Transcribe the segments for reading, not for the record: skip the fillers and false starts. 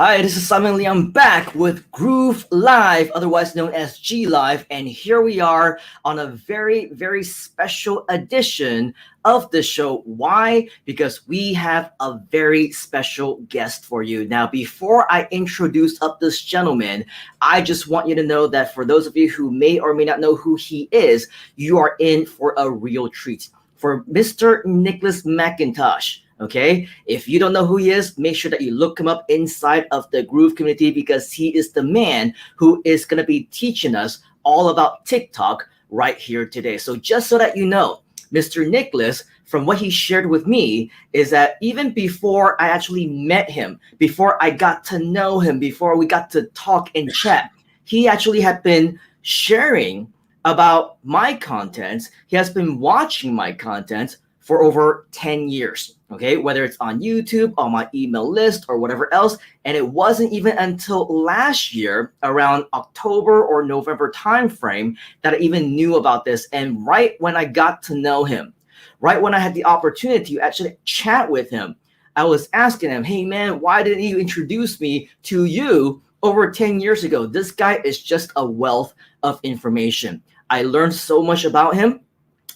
Hi, this is Simon Leung back with Groove Live, otherwise known as G Live, and here we are on a very special edition of the show. Why? Because we have a very special guest for you. Now, before I introduce up this gentleman, I just want you to know that for those of you who may or may not know who he is, you are in for a real treat. For Mr. Nicholas McIntosh. Okay, if you don't know who he is, make sure that you look him up inside of the Groove community because he is the man who is going to be teaching us all about TikTok right here today. So just so that you know, Mr. Nicholas, from what he shared with me, is that even before I actually met him, before I got to know him, before we got to talk and chat, he actually had been sharing about my content. He has been watching my content for over 10 years. Okay, whether it's on YouTube, on my email list, or whatever else. And it wasn't even until last year, around October or November timeframe, that I even knew about this. And right when I got to know him, right when I had the opportunity to actually chat with him, I was asking him, hey man, why didn't you introduce me to you over 10 years ago? This guy is just a wealth of information. I learned so much about him.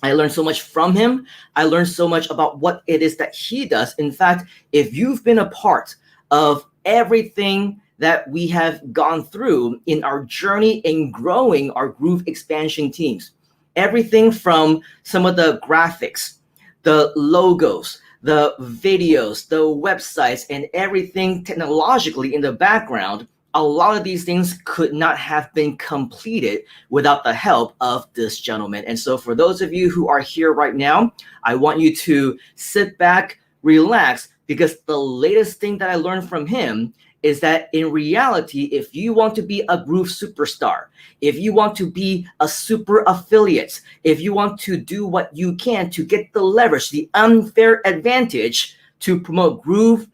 I learned so much from him. I learned so much about what it is that he does. In fact, if you've been a part of everything that we have gone through in our journey in growing our Groove expansion teams, everything from some of the graphics, the logos, the videos, the websites, and everything technologically in the background, a lot of these things could not have been completed without the help of this gentleman. And so for those of you who are here right now, I want you to sit back, relax, because the latest thing that I learned from him is that in reality, if you want to be a Groove superstar, if you want to be a super affiliate, if you want to do what you can to get the leverage, the unfair advantage to promote GrooveAsia,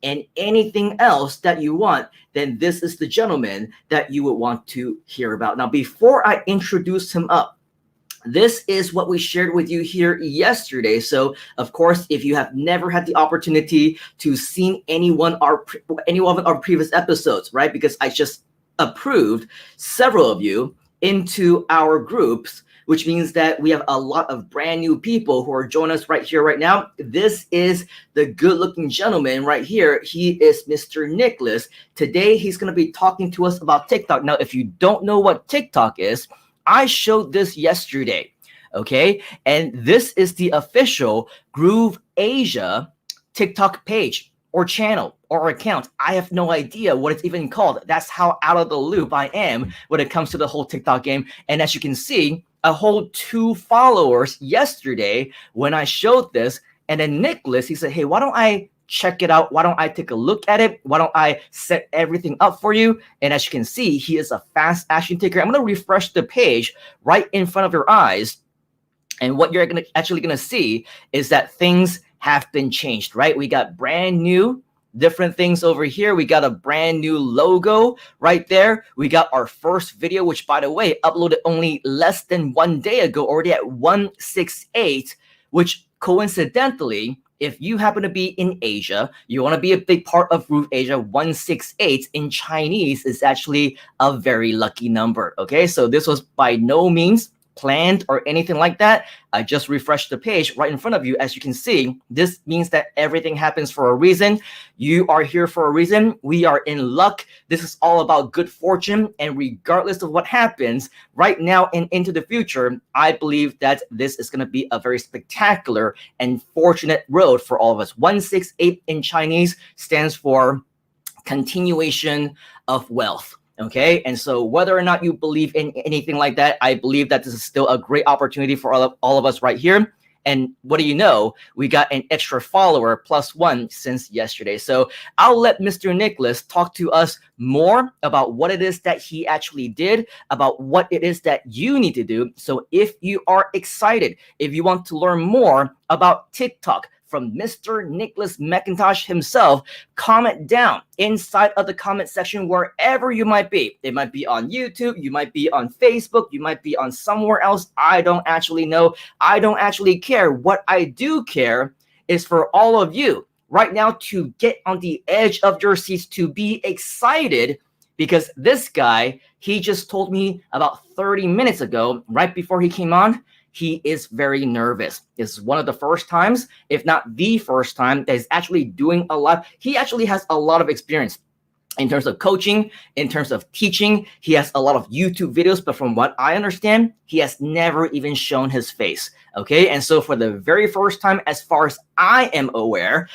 and anything else that you want, then this is the gentleman that you would want to hear about. Now, before I introduce him up, this is what we shared with you here yesterday. So, of course, if you have never had the opportunity to see any one of our previous episodes, right? Because I just approved several of you into our groups, which means that we have a lot of brand new people who are joining us right here, right now. This is the good-looking gentleman right here. He is Mr. Nicholas. Today, he's going to be talking to us about TikTok. Now, if you don't know what TikTok is, I showed this yesterday, okay? And this is the official GrooveAsia TikTok page or channel or account. I have no idea what it's even called. That's how out of the loop I am when it comes to the whole TikTok game. And as you can see, a whole 2 followers yesterday when I showed this. And then Nicholas, he said, hey, why don't I check it out? Why don't I take a look at it? Why don't I set everything up for you? And as you can see, he is a fast action taker. I'm going to refresh the page right in front of your eyes. And what you're actually going to see is that things have been changed, right? We got brand new different things over here. We got a brand new logo right there. We got our first video, which by the way, uploaded only less than 1 day ago, already at 168, which coincidentally, if you happen to be in Asia, you want to be a big part of GrooveAsia, 168 in Chinese is actually a very lucky number. Okay, so this was by no means planned or anything like that. I just refreshed the page right in front of you. As you can see, this means that everything happens for a reason. You are here for a reason. We are in luck. This is all about good fortune. And regardless of what happens right now and into the future, I believe that this is going to be a very spectacular and fortunate road for all of us. 168 in Chinese stands for continuation of wealth. Okay, and so whether or not you believe in anything like that, I believe that this is still a great opportunity for all of us right here. And what do you know? We got an extra follower +1 since yesterday. So I'll let Mr. Nicholas talk to us more about what it is that he actually did, about what it is that you need to do. So if you are excited, if you want to learn more about TikTok, from Mr. Nicholas McIntosh himself, comment down inside of the comment section wherever you might be. It might be on YouTube, you might be on Facebook, you might be on somewhere else. I don't actually know. I don't actually care. What I do care is for all of you right now to get on the edge of your seats, to be excited, because this guy, he just told me about 30 minutes ago, right before he came on, he is very nervous. It's one of the first times, if not the first time, that he's actually doing a lot. He actually has a lot of experience in terms of coaching, in terms of teaching. He has a lot of YouTube videos, but from what I understand, he has never even shown his face. Okay. And so for the very first time, as far as I am aware,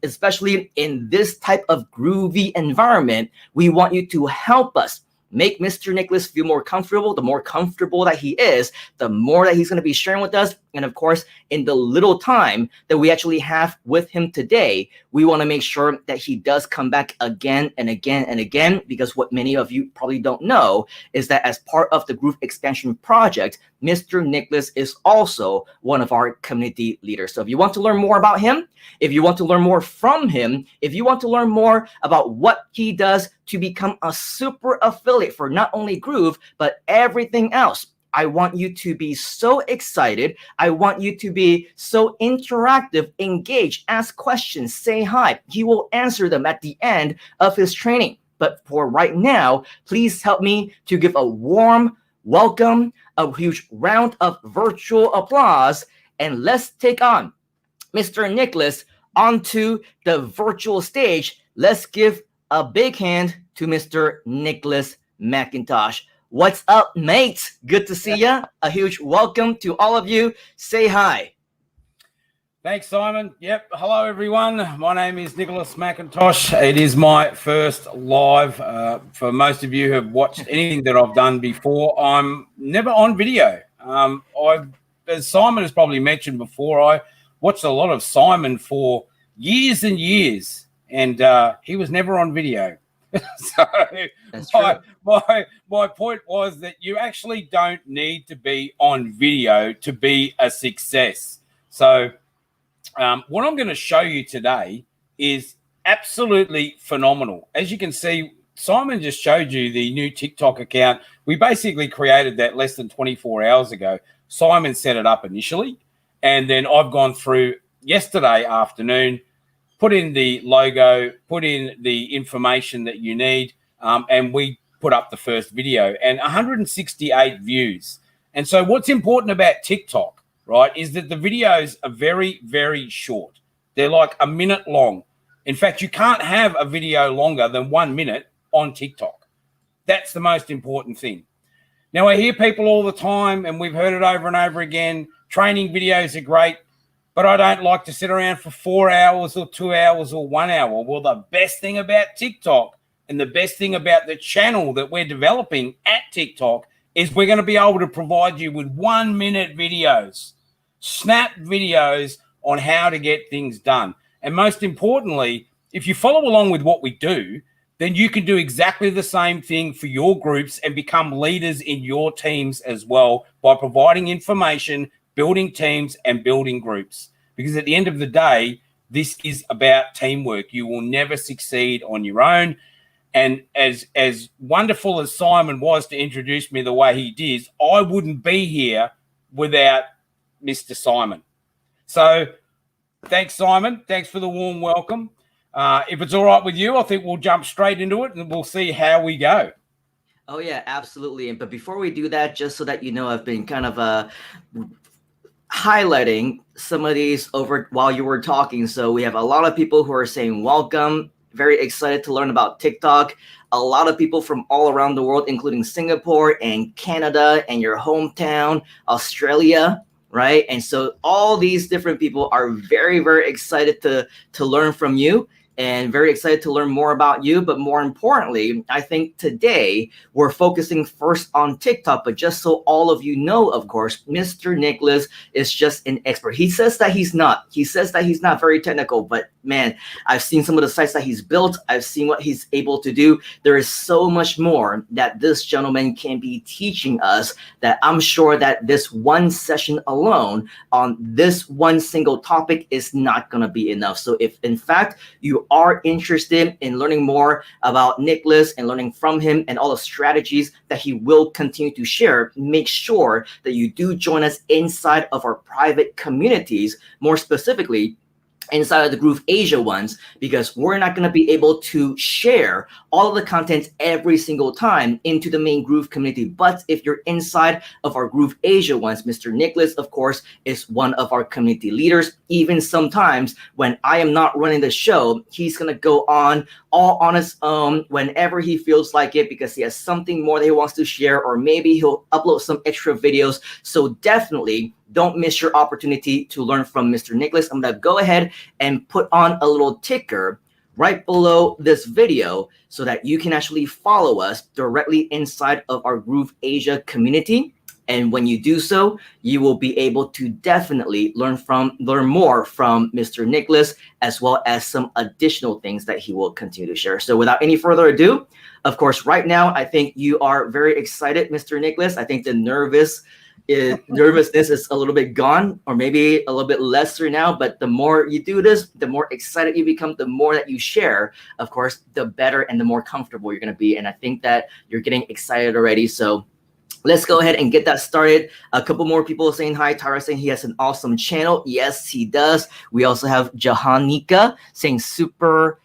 especially in this type of groovy environment, we want you to help us make Mr. Nicholas feel more comfortable. The more comfortable that he is, the more that he's going to be sharing with us. And of course, in the little time that we actually have with him today, we want to make sure that he does come back again and again and again, because what many of you probably don't know is that as part of the Groove Expansion Project, Mr. Nicholas is also one of our community leaders. So if you want to learn more about him, if you want to learn more from him, if you want to learn more about what he does to become a super affiliate for not only Groove, but everything else, I want you to be so excited. I want you to be so interactive, engage, ask questions, say hi. He will answer them at the end of his training. But for right now, please help me to give a warm welcome, a huge round of virtual applause, and let's take on Mr. Nicholas onto the virtual stage. Let's give a big hand to Mr. Nicholas McIntosh. What's up, mate? Good to see you. A huge welcome to all of you. Say hi. Thanks, Simon. Yep. Hello, everyone. My name is Nicholas McIntosh. It is my first live. For most of you who have watched anything that I've done before, I'm never on video. As Simon has probably mentioned before, I watched a lot of Simon for years and years, and he was never on video. So my point was that you actually don't need to be on video to be a success. So what I'm going to show you today is absolutely phenomenal. As you can see, Simon just showed you the new TikTok account. We basically created that less than 24 hours ago. Simon set it up initially, and then I've gone through yesterday afternoon, put in the logo, put in the information that you need, and we put up the first video, and 168 views. And so what's important about TikTok, right, is that the videos are very, very short. They're like a minute long. In fact, you can't have a video longer than 1 minute on TikTok. That's the most important thing. Now, I hear people all the time, and we've heard it over and over again, training videos are great, but I don't like to sit around for 4 hours or 2 hours or 1 hour. Well, the best thing about TikTok and the best thing about the channel that we're developing at TikTok is we're going to be able to provide you with 1 minute videos, snap videos on how to get things done. And most importantly, if you follow along with what we do, then you can do exactly the same thing for your groups and become leaders in your teams as well by providing information, building teams and building groups. Because at the end of the day, this is about teamwork. You will never succeed on your own. And as wonderful as Simon was to introduce me the way he did, I wouldn't be here without Mr. Simon. So thanks, Simon. Thanks for the warm welcome. If it's all right with you, I think we'll jump straight into it and we'll see how we go. Oh, yeah, absolutely. But before we do that, just so that you know, I've been kind of highlighting some of these over while you were talking. So we have a lot of people who are saying welcome, very excited to learn about TikTok. A lot of people from all around the world, including Singapore and Canada and your hometown, Australia, right? And so all these different people are very, very excited to learn from you and very excited to learn more about you. But more importantly, I think today we're focusing first on TikTok. But just so all of you know, of course, Mr. Nicholas is just an expert. He says that he's not. He says that he's not very technical. But man, I've seen some of the sites that he's built. I've seen what he's able to do. There is so much more that this gentleman can be teaching us that I'm sure that this one session alone on this one single topic is not going to be enough. So if in fact you are interested in learning more about Nicholas and learning from him and all the strategies that he will continue to share, make sure that you do join us inside of our private communities. More specifically, inside of the GrooveAsia ones, because we're not going to be able to share all of the content every single time into the main Groove community. But if you're inside of our GrooveAsia ones, Mr. Nicholas, of course, is one of our community leaders. Even sometimes when I am not running the show, he's going to go on all on his own whenever he feels like it, because he has something more that he wants to share, or maybe he'll upload some extra videos. So definitely don't miss your opportunity to learn from Mr. Nicholas. I'm going to go ahead and put on a little ticker right below this video so that you can actually follow us directly inside of our GrooveAsia community. And when you do so, you will be able to definitely learn more from Mr. Nicholas, as well as some additional things that he will continue to share. So without any further ado, of course, right now, I think you are very excited, Mr. Nicholas. I think the nervousness is a little bit gone, or maybe a little bit lesser now, but the more you do this, the more excited you become, the more that you share, of course, the better and the more comfortable you're going to be. And I think that you're getting excited already. So let's go ahead and get that started. A couple more people saying hi. Tara saying he has an awesome channel. Yes, he does. We also have Jahanika saying super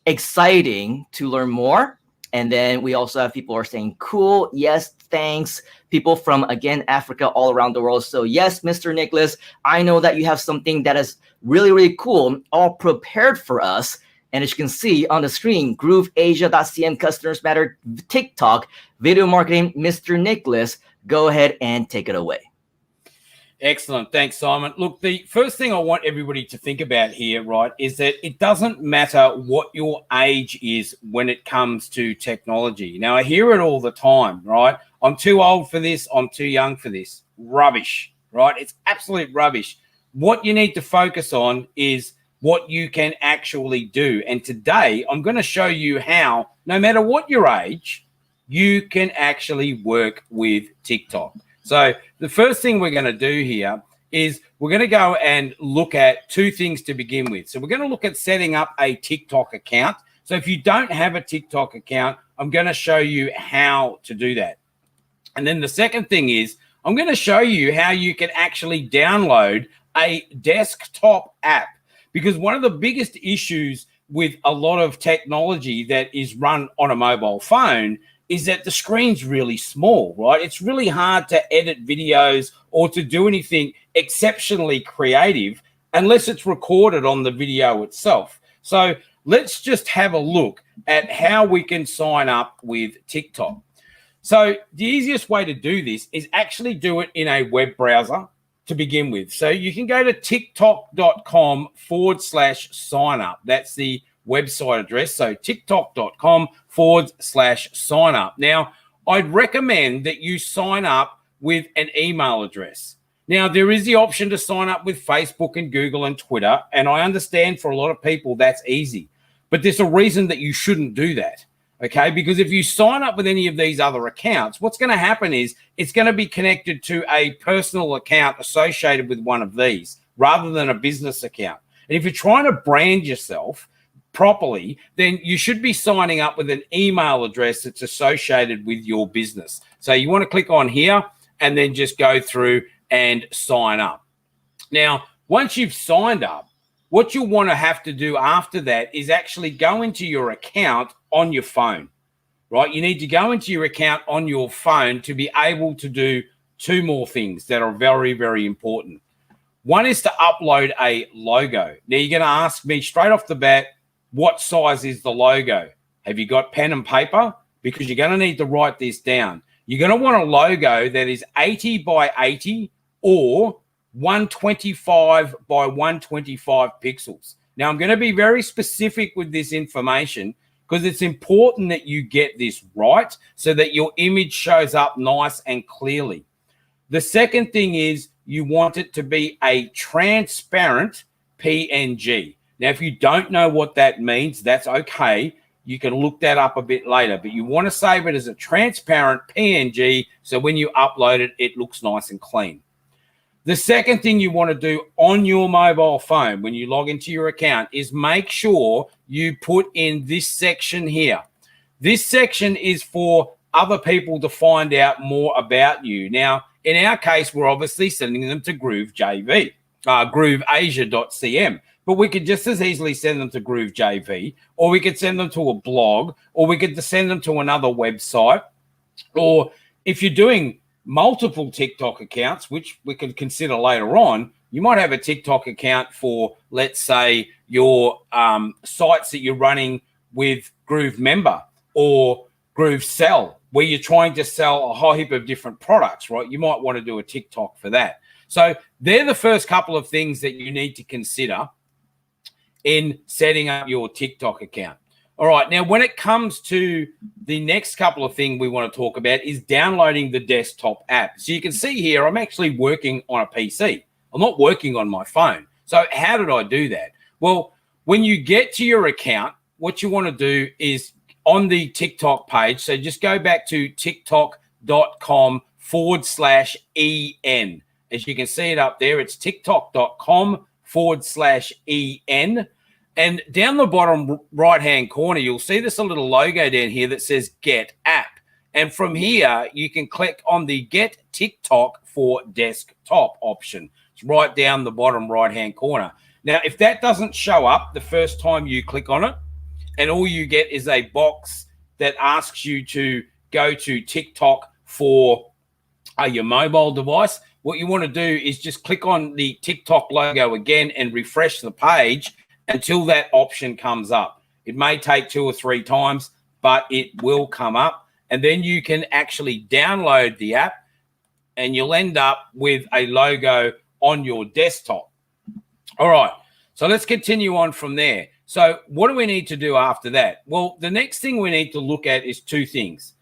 exciting to learn more. And then we also have people who are saying cool. Yes, thanks. People from, again, Africa, all around the world. So yes, Mr. Nicholas, I know that you have something that is really, really cool, all prepared for us. And as you can see on the screen, GrooveAsia.cm, Customers Matter, TikTok, video marketing, Mr. Nicholas, go ahead and take it away. Excellent. Thanks, Simon. Look, the first thing I want everybody to think about here, right, is that it doesn't matter what your age is when it comes to technology. Now, I hear it all the time, right? I'm too old for this. I'm too young for this. Rubbish, right? It's absolute rubbish. What you need to focus on is what you can actually do. And today, I'm going to show you how, no matter what your age, you can actually work with TikTok. So the first thing we're going to do here is we're going to go and look at two things to begin with. So we're going to look at setting up a TikTok account. So if you don't have a TikTok account, I'm going to show you how to do that. And then the second thing is I'm going to show you how you can actually download a desktop app, because one of the biggest issues with a lot of technology that is run on a mobile phone is that the screen's really small, right? It's really hard to edit videos or to do anything exceptionally creative unless it's recorded on the video itself. So let's just have a look at how we can sign up with TikTok. So the easiest way to do this is actually do it in a web browser to begin with. So you can go to tiktok.com/sign up. That's the website address. So tiktok.com/sign up. Now, I'd recommend that you sign up with an email address. Now, there is the option to sign up with Facebook and Google and Twitter, and I understand for a lot of people that's easy, but there's a reason that you shouldn't do that. Okay, because if you sign up with any of these other accounts, what's going to happen is it's going to be connected to a personal account associated with one of these rather than a business account. And if you're trying to brand yourself properly, then you should be signing up with an email address that's associated with your business. So you want to click on here and then just go through and sign up. Now, once you've signed up, what you'll want to have to do after that is actually go into your account on your phone, right? You need to go into your account on your phone to be able to do two more things that are very, very important. One is to upload a logo. Now, you're going to ask me straight off the bat, what size is the logo? Have you got pen and paper? Because you're going to need to write this down. You're going to want a logo that is 80 by 80 or 125 by 125 pixels. Now, I'm going to be very specific with this information because it's important that you get this right so that your image shows up nice and clearly. The second thing is you want it to be a transparent PNG. Now, if you don't know what that means, that's okay. You can look that up a bit later, but you want to save it as a transparent PNG so when you upload it, it looks nice and clean. The second thing you want to do on your mobile phone when you log into your account is make sure you put in this section here. This section is for other people to find out more about you. Now, in our case, we're obviously sending them to GrooveAsia.cm. but we could just as easily send them to GrooveJV, or we could send them to a blog, or we could send them to another website. Or if you're doing multiple TikTok accounts, which we could consider later on, you might have a TikTok account for, let's say, your sites that you're running with Groove Member or Groove Sell, where you're trying to sell a whole heap of different products, right? You might want to do a TikTok for that. So they're the first couple of things that you need to consider in setting up your TikTok account. All right, now when it comes to the next couple of things we want to talk about is downloading the desktop app. So you can see here, I'm actually working on a PC. I'm not working on my phone. So how did I do that? Well, when you get to your account, what you want to do is on the TikTok page, so just go back to tiktok.com/EN. As you can see it up there, it's tiktok.com/EN. And down the bottom right-hand corner, you'll see this a little logo down here that says Get App. And from here, you can click on the Get TikTok for Desktop option. It's right down the bottom right-hand corner. Now, if that doesn't show up the first time you click on it, and all you get is a box that asks you to go to TikTok for your mobile device, what you want to do is just click on the TikTok logo again and refresh the page until that option comes up. It may take 2 or 3 times, but it will come up. And then you can actually download the app and you'll end up with a logo on your desktop. All right, so let's continue on from there. So what do we need to do after that? Well, the next thing we need to look at is 2 things.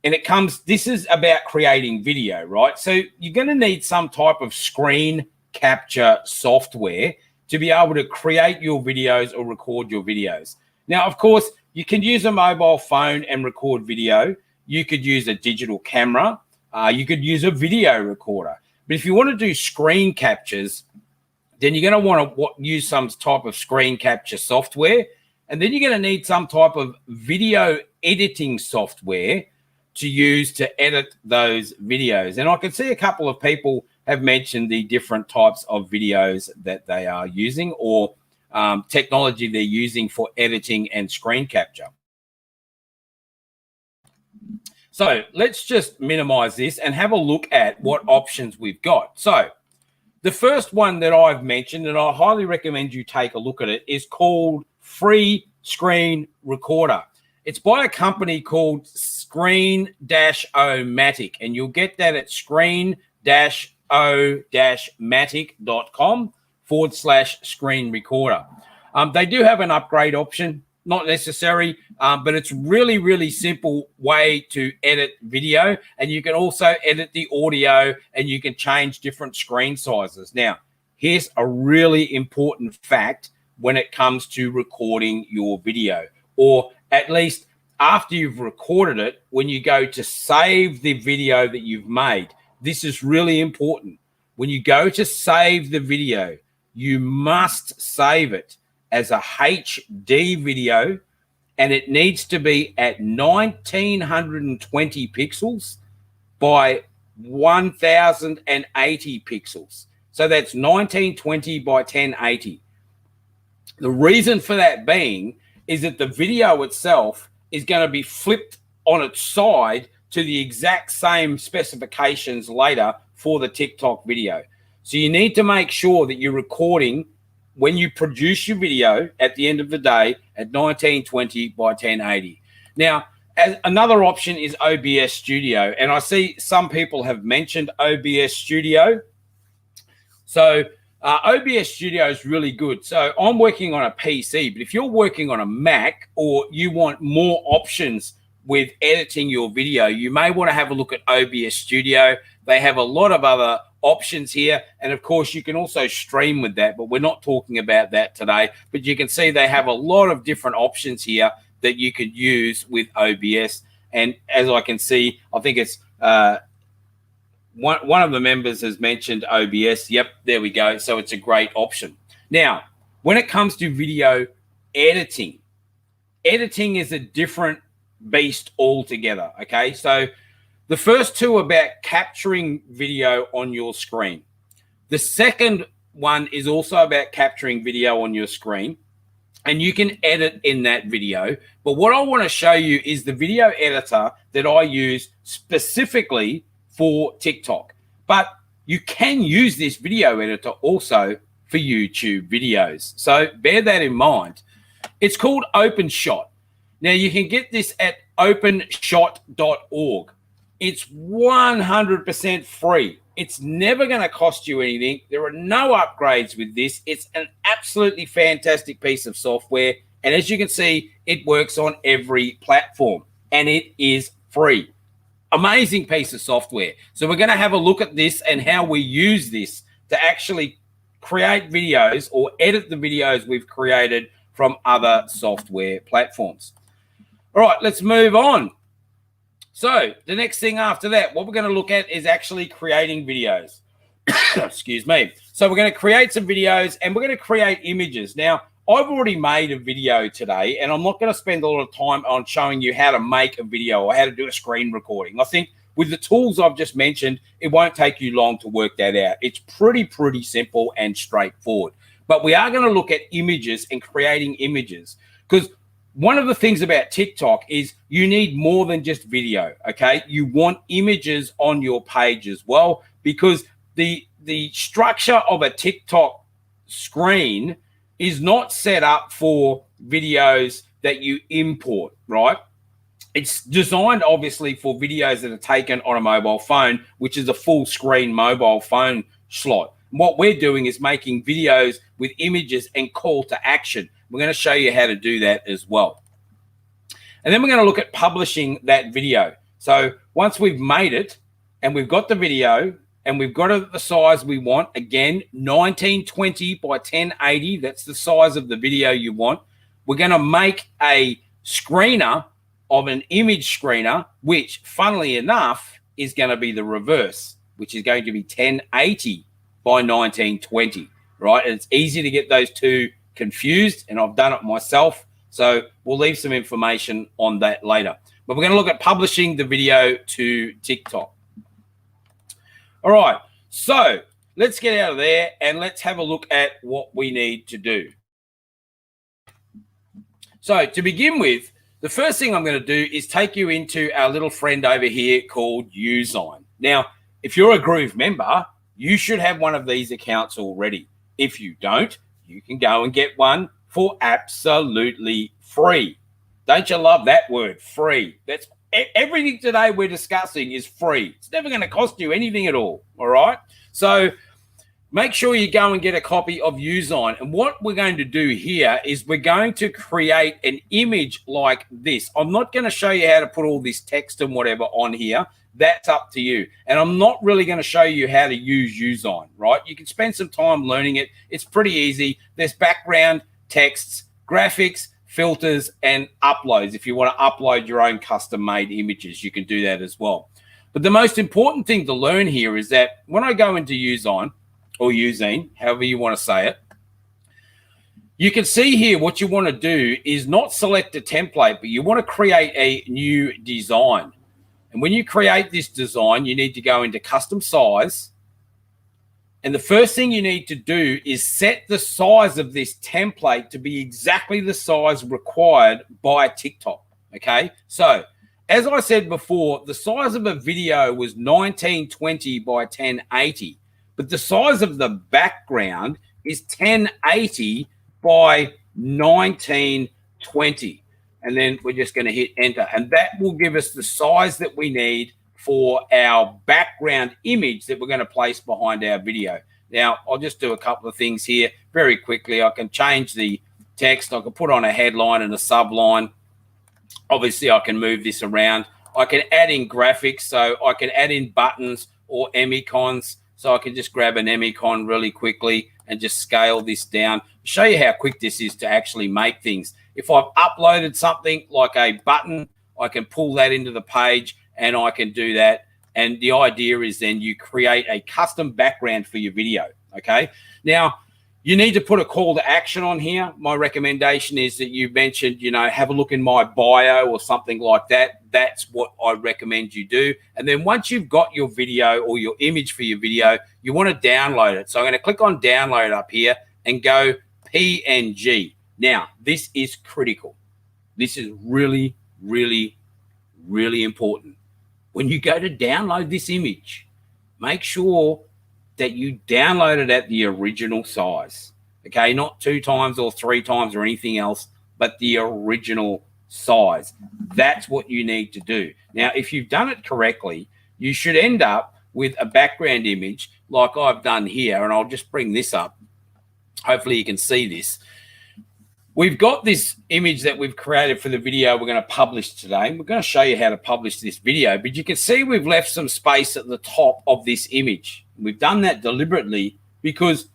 And this is about creating video, right? So you're going to need some type of screen capture software to be able to create your videos or record your videos. Now, of course, you can use a mobile phone and record video. You could use a digital camera. You could use a video recorder. But if you want to do screen captures, then you're going to want to use some type of screen capture software. And then you're going to need some type of video editing software to use to edit those videos. And I can see a couple of people have mentioned the different types of videos that they are using or technology they're using for editing and screen capture. So let's just minimize this and have a look at what options we've got. So the first one that I've mentioned, and I highly recommend you take a look at it, is called Free Screen Recorder. It's by a company called Screen-O-Matic, and you'll get that at screen-o-matic.com/screen recorder. They do have an upgrade option, not necessary, but it's really, really simple way to edit video. And you can also edit the audio and you can change different screen sizes. Now, here's a really important fact when it comes to recording your video, or at least after you've recorded it, when you go to save the video that you've made. This is really important. When you go to save the video, you must save it as a HD video, and it needs to be at 1920 pixels by 1080 pixels. So that's 1920 by 1080. The reason for that being is that the video itself is going to be flipped on its side to the exact same specifications later for the TikTok video. So you need to make sure that you're recording when you produce your video at the end of the day at 1920 by 1080. Now, another option is OBS Studio, and I see some people have mentioned OBS Studio. So OBS Studio is really good. So I'm working on a PC, but if you're working on a Mac or you want more options with editing your video, you may want to have a look at OBS Studio. They have a lot of other options here, and of course you can also stream with that, but we're not talking about that today. But you can see they have a lot of different options here that you could use with OBS. And as I can see, I think it's one of the members has mentioned OBS. Yep, there we go. So it's a great option. Now, when it comes to video editing is a different beast altogether. Okay, so the first two are about capturing video on your screen. The second one is also about capturing video on your screen, and you can edit in that video. But what I want to show you is the video editor that I use specifically for TikTok. But you can use this video editor also for YouTube videos. So bear that in mind. It's called OpenShot. Now, you can get this at openshot.org. It's 100% free. It's never going to cost you anything. There are no upgrades with this. It's an absolutely fantastic piece of software. And as you can see, it works on every platform and it is free. Amazing piece of software. So we're going to have a look at this and how we use this to actually create videos or edit the videos we've created from other software platforms. All right, let's move on. So the next thing after that, what we're going to look at is actually creating videos. Excuse me. So we're going to create some videos and we're going to create images. Now, I've already made a video today, and I'm not going to spend a lot of time on showing you how to make a video or how to do a screen recording. I think with the tools I've just mentioned, it won't take you long to work that out. It's pretty simple and straightforward. But we are going to look at images and creating images, because one of the things about TikTok is you need more than just video, okay? You want images on your page as well, because the structure of a TikTok screen is not set up for videos that you import, right? It's designed obviously for videos that are taken on a mobile phone, which is a full screen mobile phone slot. What we're doing is making videos with images and call to action. We're going to show you how to do that as well. And then we're going to look at publishing that video. So once we've made it and we've got the video and we've got it at the size we want, again, 1920 by 1080, that's the size of the video you want. We're going to make a screener of an image screener, which funnily enough is going to be the reverse, which is going to be 1080 by 1920, right? And it's easy to get those two confused, and I've done it myself. So we'll leave some information on that later. But we're going to look at publishing the video to TikTok. All right, so let's get out of there and let's have a look at what we need to do. So to begin with, the first thing I'm going to do is take you into our little friend over here called Usign. Now, if you're a Groove member, you should have one of these accounts already. If you don't, you can go and get one for absolutely free. Don't you love that word, free? That's everything today we're discussing is free. It's never going to cost you anything at all right? So make sure you go and get a copy of Usign. And what we're going to do here is we're going to create an image like this. I'm not going to show you how to put all this text and whatever on here. That's up to you. And I'm not really going to show you how to use Usign, right? You can spend some time learning it. It's pretty easy. There's background, texts, graphics, filters, and uploads. If you want to upload your own custom-made images, you can do that as well. But the most important thing to learn here is that when I go into Usign, or Usign, however you want to say it, you can see here what you want to do is not select a template, but you want to create a new design. And when you create this design, you need to go into custom size. And the first thing you need to do is set the size of this template to be exactly the size required by TikTok, okay? So, as I said before, the size of a video was 1920 by 1080, but the size of the background is 1080 by 1920. And then we're just going to hit enter. And that will give us the size that we need for our background image that we're going to place behind our video. Now, I'll just do a couple of things here very quickly. I can change the text. I can put on a headline and a subline. Obviously, I can move this around. I can add in graphics, so I can add in buttons or emicons. So I can just grab an emicon really quickly and just scale this down. Show you how quick this is to actually make things. If I've uploaded something like a button, I can pull that into the page and I can do that. And the idea is then you create a custom background for your video, okay? Now, You need to put a call to action on here. My recommendation is that you mentioned, have a look in my bio or something like that. That's what I recommend you do. And then once you've got your video or your image for your video, you want to download it. So I'm going to click on download up here and go PNG. Now, this is critical. This is really, really, really important. When you go to download this image, make sure that you download it at the original size, okay? Not 2 times or 3 times or anything else, but the original size. That's what you need to do. Now, if you've done it correctly, you should end up with a background image like I've done here, and I'll just bring this up. Hopefully you can see this. We've got this image that we've created for the video we're going to publish today. We're going to show you how to publish this video, but you can see we've left some space at the top of this image. We've done that deliberately because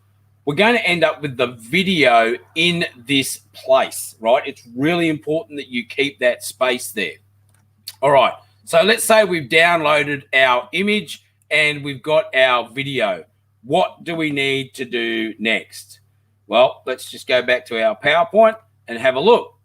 we're going to end up with the video in this place, right? It's really important that you keep that space there. All right, so let's say we've downloaded our image and we've got our video. What do we need to do next? Well, let's just go back to our PowerPoint and have a look.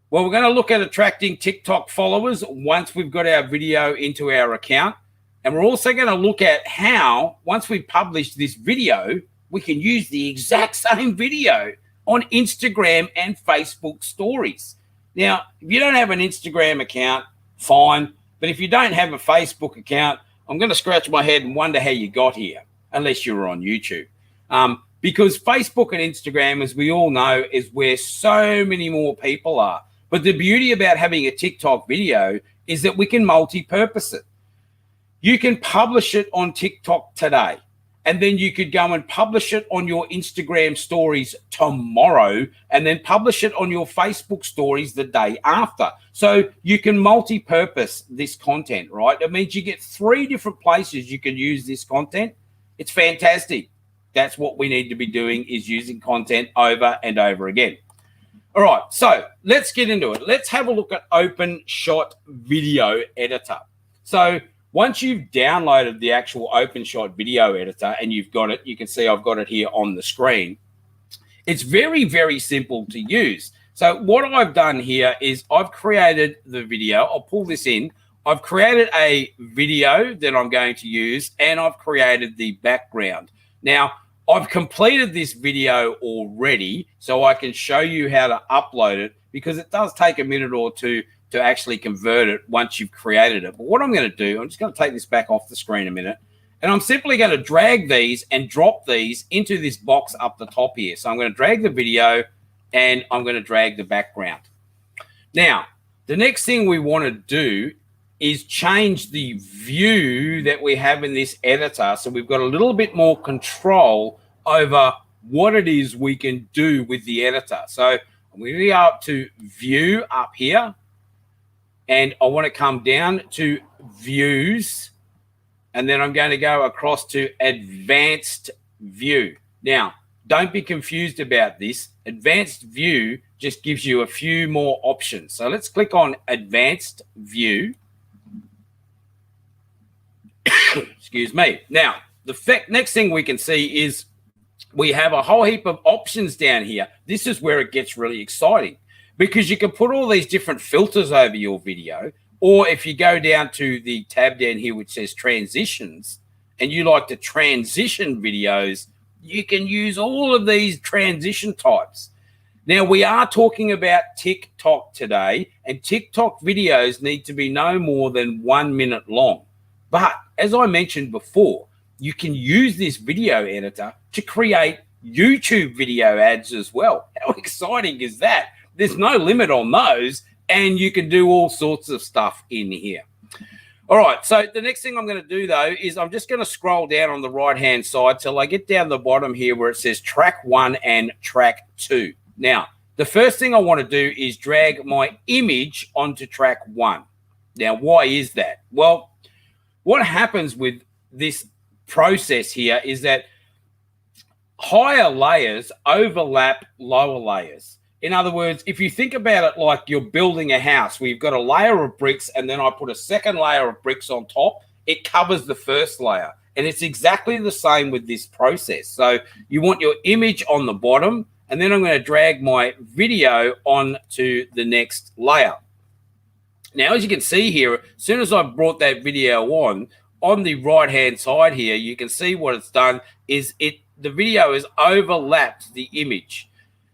Well, we're going to look at attracting TikTok followers once we've got our video into our account. And we're also going to look at how, once we publish this video, we can use the exact same video on Instagram and Facebook stories. Now, if you don't have an Instagram account, fine. But if you don't have a Facebook account, I'm going to scratch my head and wonder how you got here, unless you were on YouTube. Because Facebook and Instagram, as we all know, is where so many more people are. But the beauty about having a TikTok video is that we can multi-purpose it. You can publish it on TikTok today, and then you could go and publish it on your Instagram stories tomorrow, and then publish it on your Facebook stories the day after. So you can multi-purpose this content, right? It means you get 3 different places you can use this content. It's fantastic. That's what we need to be doing, is using content over and over again. All right, so let's get into it. Let's have a look at OpenShot Video Editor. So once you've downloaded the actual OpenShot Video Editor and you've got it, you can see I've got it here on the screen. It's very, very simple to use. So what I've done here is I've created the video. I'll pull this in. I've created a video that I'm going to use, and I've created the background. Now, I've completed this video already, so I can show you how to upload it, because it does take a minute or two to actually convert it once you've created it. But what I'm going to do, I'm just going to take this back off the screen a minute, and I'm simply going to drag these and drop these into this box up the top here. So I'm going to drag the video and I'm going to drag the background. Now, the next thing we want to do is change the view that we have in this editor, so we've got a little bit more control over what it is we can do with the editor. So I'm going to go up to view up here, and I want to come down to views, and then I'm going to go across to advanced view. Now, don't be confused about this. Advanced view just gives you a few more options. So let's click on advanced view. Excuse me. Now, the next thing we can see is we have a whole heap of options down here. This is where it gets really exciting, because you can put all these different filters over your video, or if you go down to the tab down here which says transitions, and you like to transition videos, you can use all of these transition types. Now, we are talking about TikTok today, and TikTok videos need to be no more than 1 minute long. But as I mentioned before, you can use this video editor to create YouTube video ads as well. How exciting is that? There's no limit on those, and you can do all sorts of stuff in here. All right, so the next thing I'm going to do, though, is I'm just going to scroll down on the right-hand side till I get down the bottom here where it says track 1 and track 2. Now, the first thing I want to do is drag my image onto track 1. Now, why is that? Well, what happens with this process here is that higher layers overlap lower layers. In other words, if you think about it like you're building a house where you've got a layer of bricks and then I put a second layer of bricks on top, it covers the first layer. And it's exactly the same with this process. So you want your image on the bottom, and then I'm going to drag my video on to the next layer. Now, as you can see here, as soon as I brought that video on the right-hand side here, you can see what it's done is the video has overlapped the image.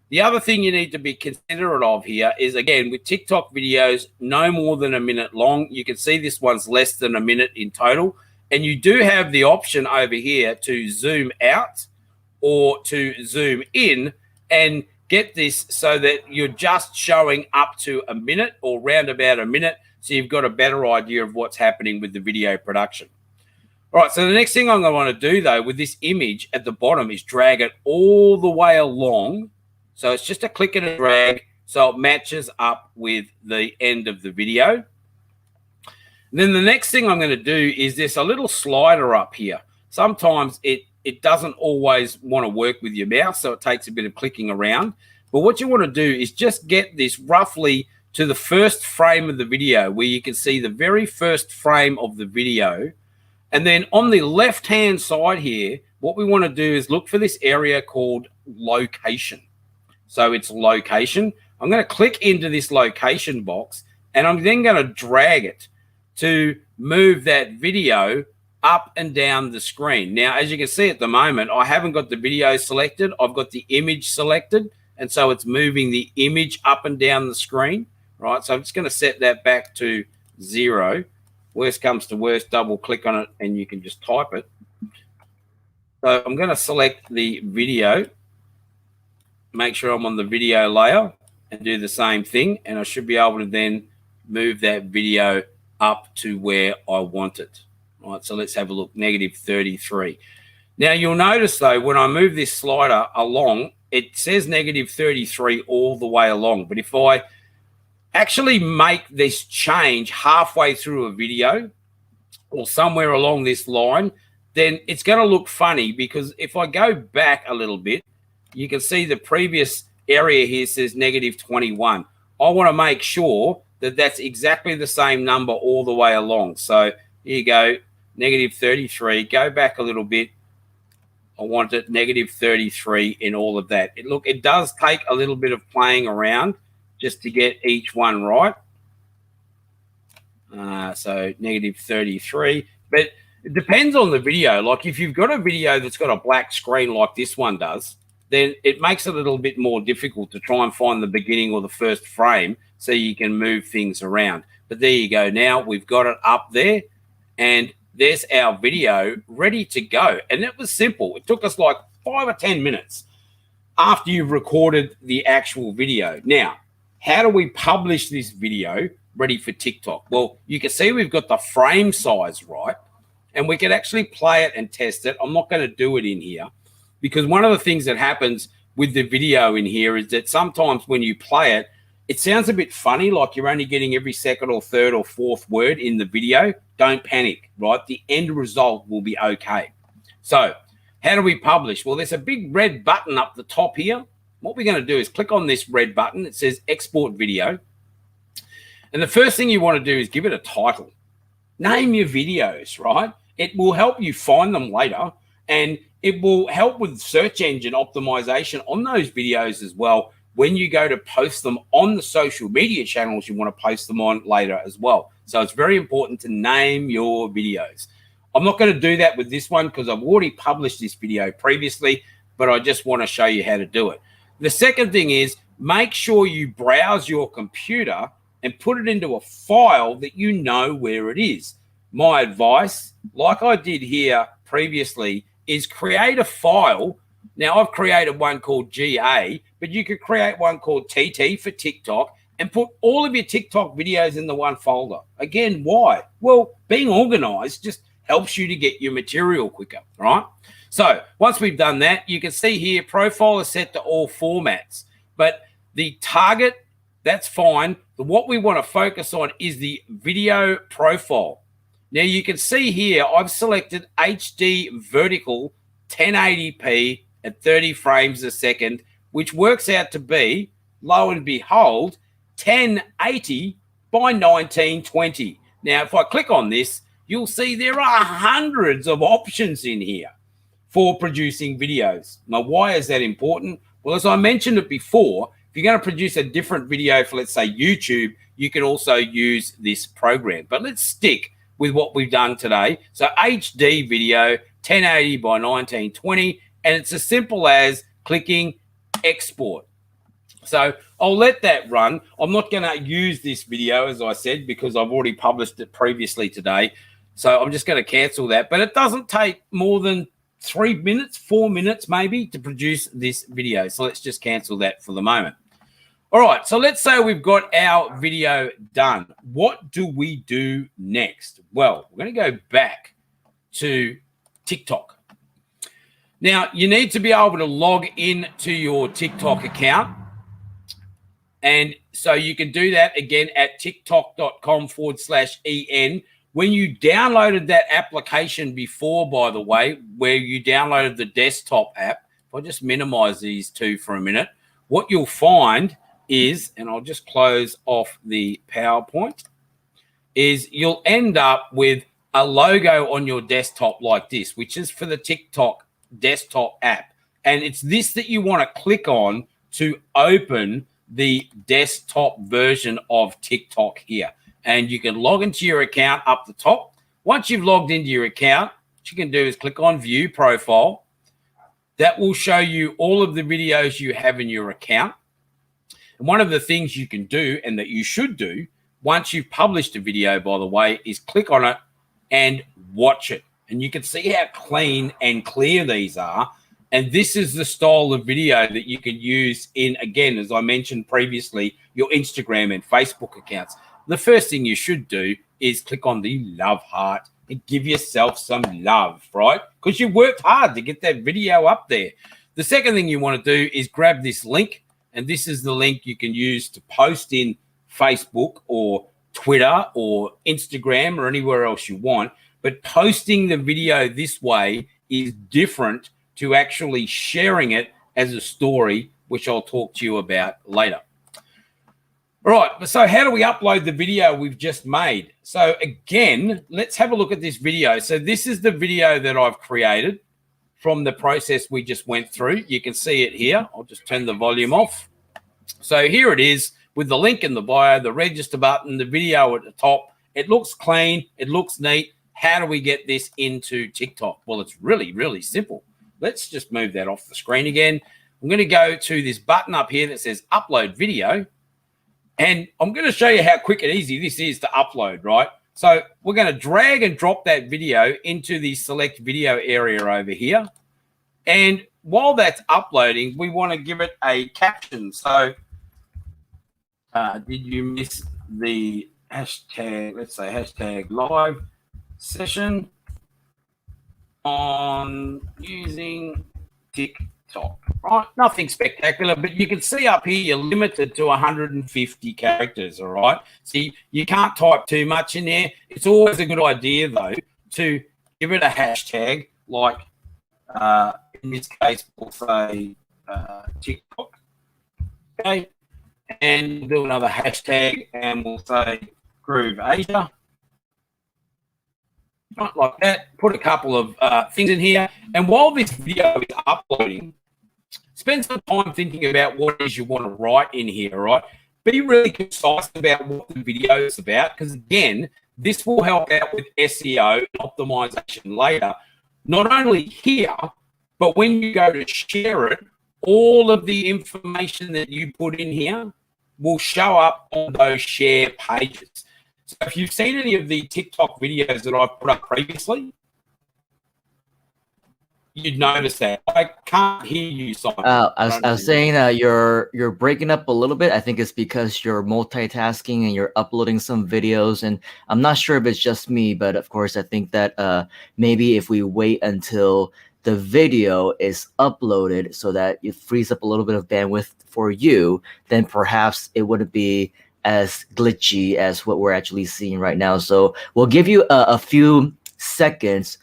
The other thing you need to be considerate of here is, again, with TikTok videos, no more than a minute long. You can see this one's less than a minute in total. And you do have the option over here to zoom out or to zoom in and get this so that you're just showing up to a minute or round about a minute, so you've got a better idea of what's happening with the video production. All right, so the next thing I'm going to want to do, though, with this image at the bottom is drag it all the way along. So it's just a click and a drag so it matches up with the end of the video. And then the next thing I'm going to do is there's a little slider up here. Sometimes it doesn't always want to work with your mouse, so it takes a bit of clicking around. But what you want to do is just get this roughly to the first frame of the video, where you can see the very first frame of the video. And then on the left-hand side here, what we want to do is look for this area called location. So it's location. I'm going to click into this location box, and I'm then going to drag it to move that video up and down the screen. Now, as you can see at the moment, I haven't got the video selected. I've got the image selected, and so it's moving the image up and down the screen, right? So I'm just going to set that back to 0. Worst comes to worst, double click on it, and you can just type it. So I'm going to select the video, make sure I'm on the video layer, and do the same thing, and I should be able to then move that video up to where I want it. All right, so let's have a look, -33. Now, you'll notice, though, when I move this slider along, it says -33 all the way along. But if I actually make this change halfway through a video or somewhere along this line, then it's going to look funny, because if I go back a little bit, you can see the previous area here says -21. I want to make sure that that's exactly the same number all the way along. So here you go, -33. Go back a little bit. I want it -33 in all of that. It does take a little bit of playing around just to get each one right. So -33. But it depends on the video. Like if you've got a video that's got a black screen like this one does, then it makes it a little bit more difficult to try and find the beginning or the first frame so you can move things around. But there you go. Now we've got it up there, and there's our video ready to go. And it was simple. It took us like 5 or 10 minutes after you've recorded the actual video. Now, how do we publish this video ready for TikTok? Well, you can see we've got the frame size right, and we can actually play it and test it. I'm not going to do it in here, because one of the things that happens with the video in here is that sometimes when you play it, it sounds a bit funny, like you're only getting every second or third or fourth word in the video. Don't panic, right? The end result will be okay. So how do we publish? Well, there's a big red button up the top here. What we're going to do is click on this red button. It says export video. And the first thing you want to do is give it a title. Name your videos, right? It will help you find them later, and it will help with search engine optimization on those videos as well when you go to post them on the social media channels you want to post them on later as well. So it's very important to name your videos. I'm not going to do that with this one because I've already published this video previously, but I just want to show you how to do it. The second thing is make sure you browse your computer and put it into a file that you know where it is. My advice, like I did here previously, is create a file. Now, I've created one called GA, but you could create one called TT for TikTok and put all of your TikTok videos in the one folder. Again, why? Well, being organized just helps you to get your material quicker, right? So once we've done that, you can see here profile is set to all formats, but the target, that's fine. But what we want to focus on is the video profile. Now you can see here, I've selected HD vertical 1080p at 30 frames a second, which works out to be, lo and behold, 1080 by 1920. Now, if I click on this, you'll see there are hundreds of options in here for producing videos. Now, why is that important? Well, as I mentioned it before, if you're going to produce a different video for, let's say, YouTube, you can also use this program. But let's stick with what we've done today. So HD video, 1080 by 1920, and it's as simple as clicking export. So I'll let that run. I'm not going to use this video, as I said, because I've already published it previously today. So I'm just going to cancel that. But it doesn't take more than 3 minutes, 4 minutes maybe to produce this video. So let's just cancel that for the moment. All right, so let's say we've got our video done. What do we do next? Well, we're going to go back to TikTok. Now, you need to be able to log in to your TikTok account. And so you can do that again at tiktok.com/en. When you downloaded that application before, by the way, where you downloaded the desktop app, if I just minimize these two for a minute, what you'll find is, and I'll just close off the PowerPoint, is you'll end up with a logo on your desktop like this, which is for the TikTok desktop app. And it's this that you want to click on to open the desktop version of TikTok here. And you can log into your account up the top. Once you've logged into your account, what you can do is click on View Profile. That will show you all of the videos you have in your account. And one of the things you can do, and that you should do, once you've published a video, by the way, is click on it and watch it. And you can see how clean and clear these are. And this is the style of video that you can use in, again, as I mentioned previously, your Instagram and Facebook accounts. The first thing you should do is click on the love heart and give yourself some love, right? Because you worked hard to get that video up there. The second thing you want to do is grab this link. And this is the link you can use to post in Facebook or Twitter or Instagram or anywhere else you want. But posting the video this way is different to actually sharing it as a story, which I'll talk to you about later. All right, so how do we upload the video we've just made? So again, let's have a look at this video. So this is the video that I've created from the process we just went through. You can see it here. I'll just turn the volume off. So here it is with the link in the bio, the register button, the video at the top. It looks clean. It looks neat. How do we get this into TikTok? Well, it's really, really simple. Let's just move that off the screen again. I'm going to go to this button up here that says Upload Video. And I'm going to show you how quick and easy this is to upload, right? So we're going to drag and drop that video into the select video area over here. And while that's uploading, we want to give it a caption. So did you miss the hashtag, let's say hashtag live session on using TikTok, right? Nothing spectacular, but you can see up here you're limited to 150 characters, all right? See, you can't type too much in there. It's always a good idea, though, to give it a hashtag, like in this case, we'll say TikTok, okay? And we'll do another hashtag, and we'll say GrooveAsia. Right, like that. Put a couple of things in here. And while this video is uploading, spend some time thinking about what it is you want to write in here, right? Be really concise about what the video is about, because, again, this will help out with SEO and optimization later. Not only here, but when you go to share it, all of the information that you put in here will show up on those share pages. So if you've seen any of the TikTok videos that I've put up previously, you'd notice that. I can't hear you, Simon. I was saying you're breaking up a little bit. I think it's because you're multitasking and you're uploading some videos. And I'm not sure if it's just me, but of course, I think that maybe if we wait until the video is uploaded so that it frees up a little bit of bandwidth for you, then perhaps it wouldn't be as glitchy as what we're actually seeing right now. So we'll give you a few seconds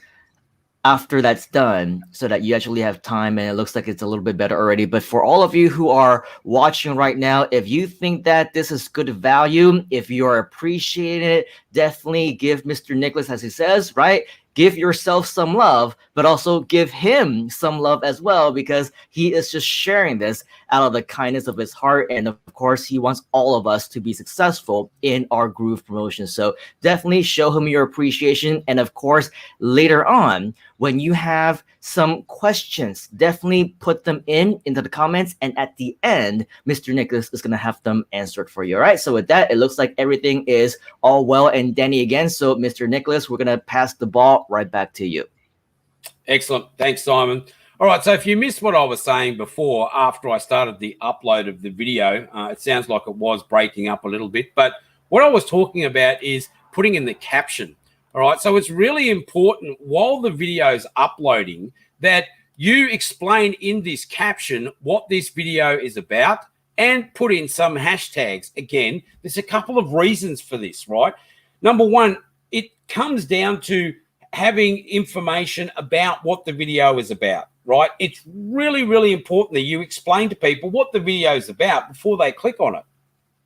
after that's done so that you actually have time and it looks like it's a little bit better already. But for all of you who are watching right now, if you think that this is good value, if you're appreciating it, definitely give Mr. Nicholas, as he says, right? Give yourself some love, but also give him some love as well, because he is just sharing this out of the kindness of his heart. And of course, he wants all of us to be successful in our Groove promotion. So definitely show him your appreciation. And of course, later on, when you have some questions, definitely put them into the comments. And at the end, Mr. Nicholas is going to have them answered for you. All right. So with that, it looks like everything is all well and dandy again. So Mr. Nicholas, we're going to pass the ball right back to you. Excellent. Thanks, Simon. All right. So if you missed what I was saying before, after I started the upload of the video, it sounds like it was breaking up a little bit. But what I was talking about is putting in the caption. All right. So it's really important while the video is uploading that you explain in this caption what this video is about and put in some hashtags. Again, there's a couple of reasons for this, right? Number one, it comes down to having information about what the video is about, right? It's really, really important that you explain to people what the video is about before they click on it,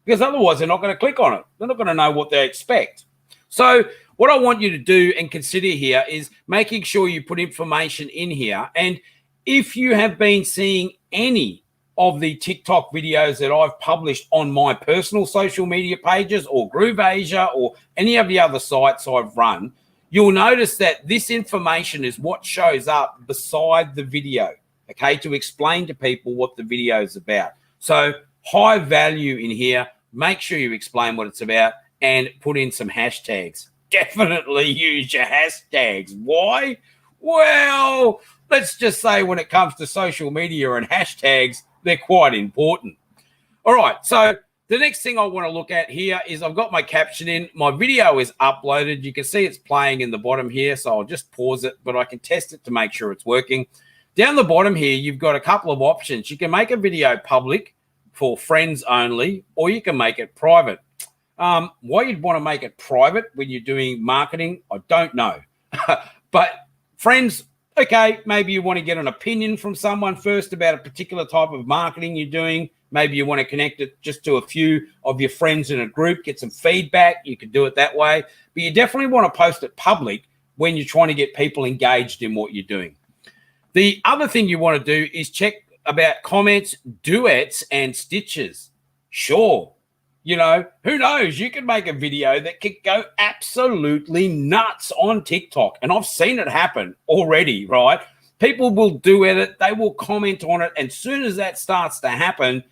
because otherwise they're not going to click on it. They're not going to know what they expect. So what I want you to do and consider here is making sure you put information in here. And if you have been seeing any of the TikTok videos that I've published on my personal social media pages or GrooveAsia or any of the other sites I've run, you'll notice that this information is what shows up beside the video, okay, to explain to people what the video is about. So high value in here. Make sure you explain what it's about and put in some hashtags. Definitely use your hashtags. Why? Well, let's just say when it comes to social media and hashtags, they're quite important. All right, so the next thing I want to look at here is I've got my caption in. My video is uploaded. You can see it's playing in the bottom here, so I'll just pause it, but I can test it to make sure it's working. Down the bottom here, you've got a couple of options. You can make a video public for friends only, or you can make it private. Why you'd want to make it private when you're doing marketing, I don't know. But friends, okay, maybe you want to get an opinion from someone first about a particular type of marketing you're doing. Maybe you want to connect it just to a few of your friends in a group, get some feedback. You could do it that way. But you definitely want to post it public when you're trying to get people engaged in what you're doing. The other thing you want to do is check about comments, duets, and stitches. Sure. You know, who knows? You can make a video that could go absolutely nuts on TikTok. And I've seen it happen already, right? People will duet it. They will comment on it. And as soon as that starts to happen,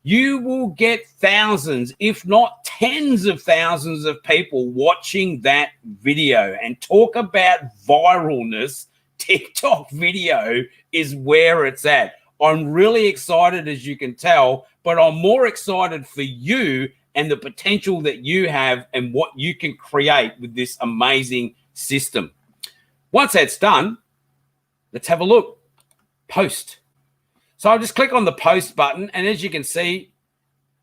you will get thousands, if not tens of thousands of people watching that video. And talk about viralness. TikTok video is where it's at. I'm really excited, as you can tell, but I'm more excited for you and the potential that you have and what you can create with this amazing system. Once that's done, let's have a look. Post. So I'll just click on the post button, and as you can see,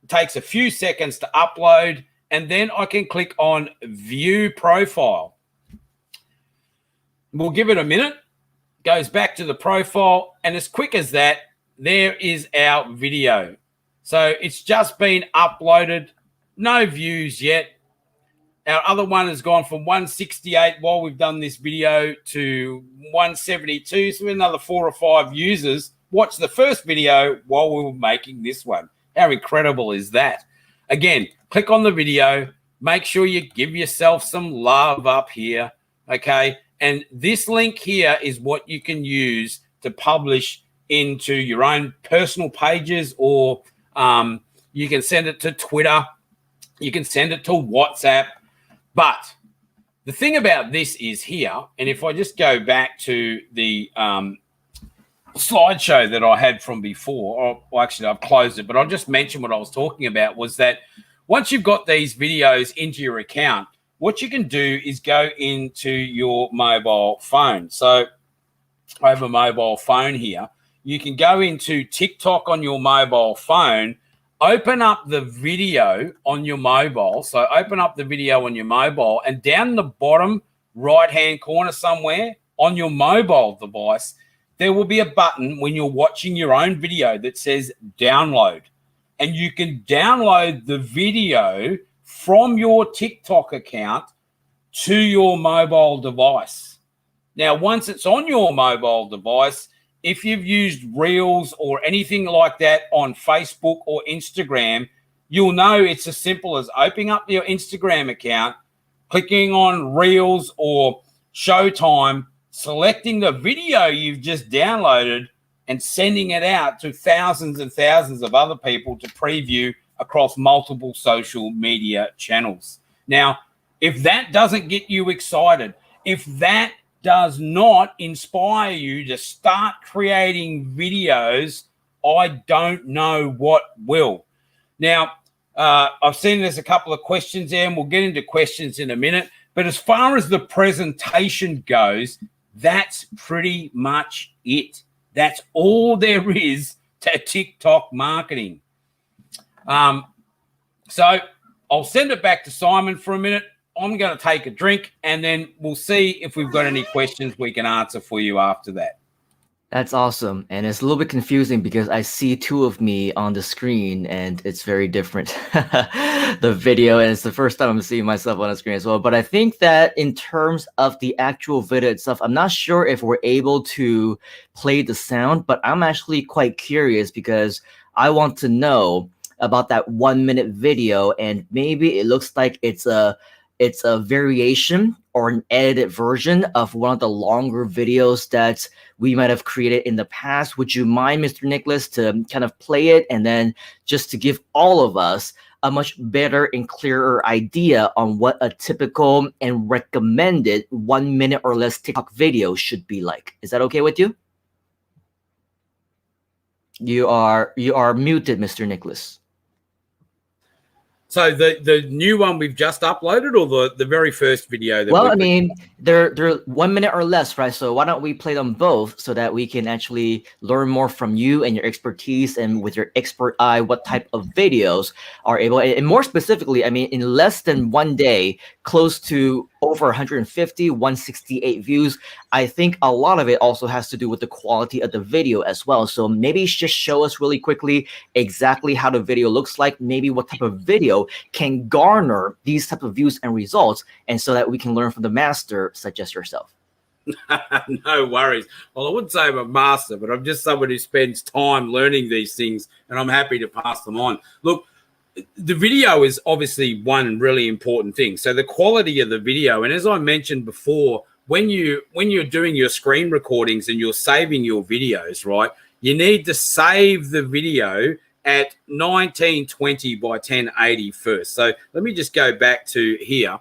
it takes a few seconds to upload, and then I can click on view profile. We'll give it a minute. Goes back to the profile, and as quick as that, there is our video. So it's just been uploaded. No views yet. Our other one has gone from 168 while we've done this video to 172. So another 4 or 5 users watched the first video while we were making this one. How incredible is that? Again, click on the video. Make sure you give yourself some love up here, okay? And this link here is what you can use to publish into your own personal pages, or you can send it to Twitter. You can send it to WhatsApp. But the thing about this is here, and if I just go back to the slideshow that I had from before, or actually I've closed it, but I'll just mention what I was talking about, was that once you've got these videos into your account, what you can do is go into your mobile phone. So I have a mobile phone here. You can go into TikTok on your mobile phone, open up the video on your mobile. So open up the video on your mobile, and down the bottom right-hand corner somewhere on your mobile device, there will be a button when you're watching your own video that says download. And you can download the video from your TikTok account to your mobile device. Now, once it's on your mobile device, if you've used Reels or anything like that on Facebook or Instagram, you'll know it's as simple as opening up your Instagram account, clicking on Reels or Showtime, selecting the video you've just downloaded, and sending it out to thousands and thousands of other people to preview across multiple social media channels. Now, if that doesn't get you excited, if that does not inspire you to start creating videos, I don't know what will. Now, I've seen there's a couple of questions there, and we'll get into questions in a minute. But as far as the presentation goes, that's pretty much it. That's all there is to TikTok marketing. So I'll send it back to Simon for a minute. I'm going to take a drink, and then we'll see if we've got any questions we can answer for you after that. That's awesome. And it's a little bit confusing because I see two of me on the screen and it's very different, the video. And it's the first time I'm seeing myself on the screen as well. But I think that in terms of the actual video itself, I'm not sure if we're able to play the sound, but I'm actually quite curious because I want to know about that 1 minute video. And maybe it looks like it's a variation or an edited version of one of the longer videos that we might have created in the past. Would you mind, Mr. Nicholas, to kind of play it and then just to give all of us a much better and clearer idea on what a typical and recommended 1 minute or less TikTok video should be like? Is that okay with you? You are muted, Mr. Nicholas. So the new one we've just uploaded, or the very first video? Well, I mean, they're 1 minute or less, right? So why don't we play them both so that we can actually learn more from you and your expertise, and with your expert eye, what type of videos are able, and more specifically, I mean, in less than 1 day, close to over 150, 168 views. I think a lot of it also has to do with the quality of the video as well. So maybe just show us really quickly exactly how the video looks like, maybe what type of video can garner these type of views and results, and so that we can learn from the master such as yourself. No worries. Well, I wouldn't say I'm a master, but I'm just someone who spends time learning these things, and I'm happy to pass them on. Look, the video is obviously one really important thing. So the quality of the video, and as I mentioned before, when you're doing your screen recordings and you're saving your videos, right, you need to save the video at 1920 by 1080 first. So let me just go back to here.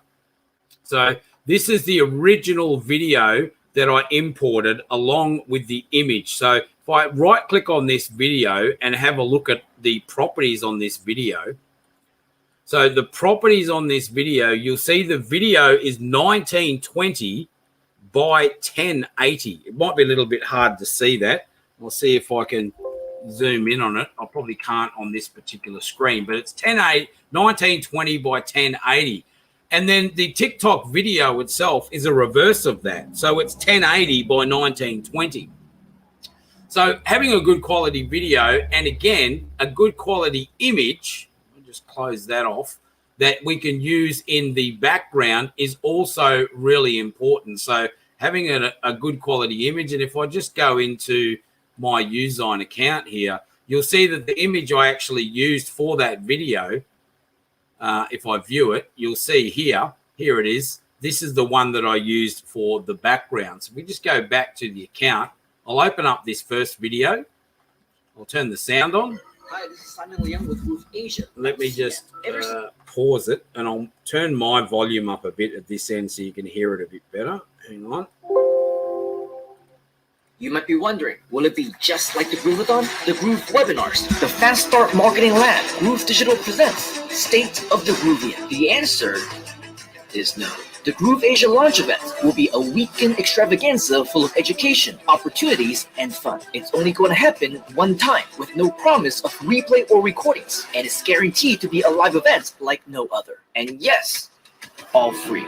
So this is the original video that I imported along with the image. So if I right click on this video and have a look at the properties on this video. So the properties on this video, you'll see the video is 1920 by 1080. It might be a little bit hard to see that. I'll see if I can zoom in on it. I probably can't on this particular screen, but it's 1920 by 1080. And then the TikTok video itself is a reverse of that. So it's 1080 by 1920. So having a good quality video, and again, a good quality image, I'll just close that off, that we can use in the background is also really important. So having a good quality image, and if I just go into my Usign account here, you'll see that the image I actually used for that video, if I view it, you'll see here it is. This is the one that I used for the background. So we just go back to the account. I'll open up this first video. I'll turn the sound on. Hi, this is Simon Leung with GrooveAsia. Let me just pause it, and I'll turn my volume up a bit at this end so you can hear it a bit better. Hang on. You might be wondering, will it be just like the Groovathon? The Groove webinars, the Fast Start Marketing Lab, Groove Digital presents State of the Groovia. The answer is no. The GrooveAsia launch event will be a weekend extravaganza full of education, opportunities, and fun. It's only going to happen one time with no promise of replay or recordings, and it's guaranteed to be a live event like no other. And yes, all free.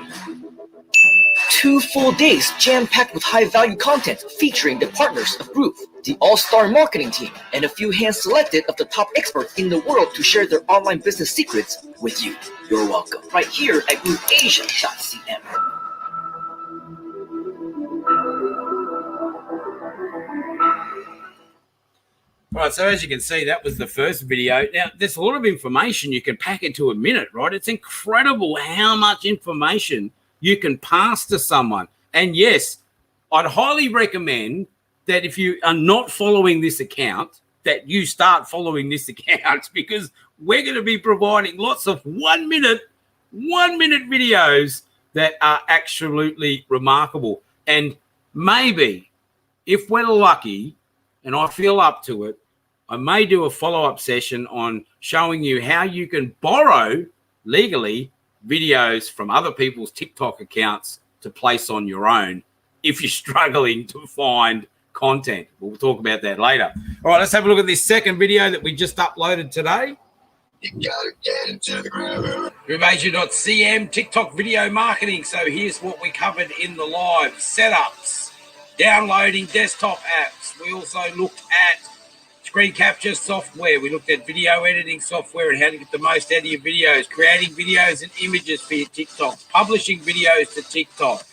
2 full days jam-packed with high-value content featuring the partners of Groove, the all-star marketing team, and a few hand-selected of the top experts in the world to share their online business secrets with you. You're welcome right here at GrooveAsia.cm. Right, so as you can see, that was the first video. Now, there's a lot of information you can pack into a minute, right? It's incredible how much information you can pass to someone. And yes, I'd highly recommend that if you are not following this account, that you start following this account, because we're going to be providing lots of 1 minute videos that are absolutely remarkable. And maybe if we're lucky and I feel up to it, I may do a follow-up session on showing you how you can borrow legally videos from other people's TikTok accounts to place on your own if you're struggling to find content. We'll talk about that later. All right, let's have a look at this second video that we just uploaded today. You gotta get into the groove. GrooveAsia.cm, TikTok video marketing. So here's what we covered in the live. Setups, downloading desktop apps. We also looked at screen capture software. We looked at video editing software and how to get the most out of your videos, creating videos and images for your TikTok, publishing videos to TikTok.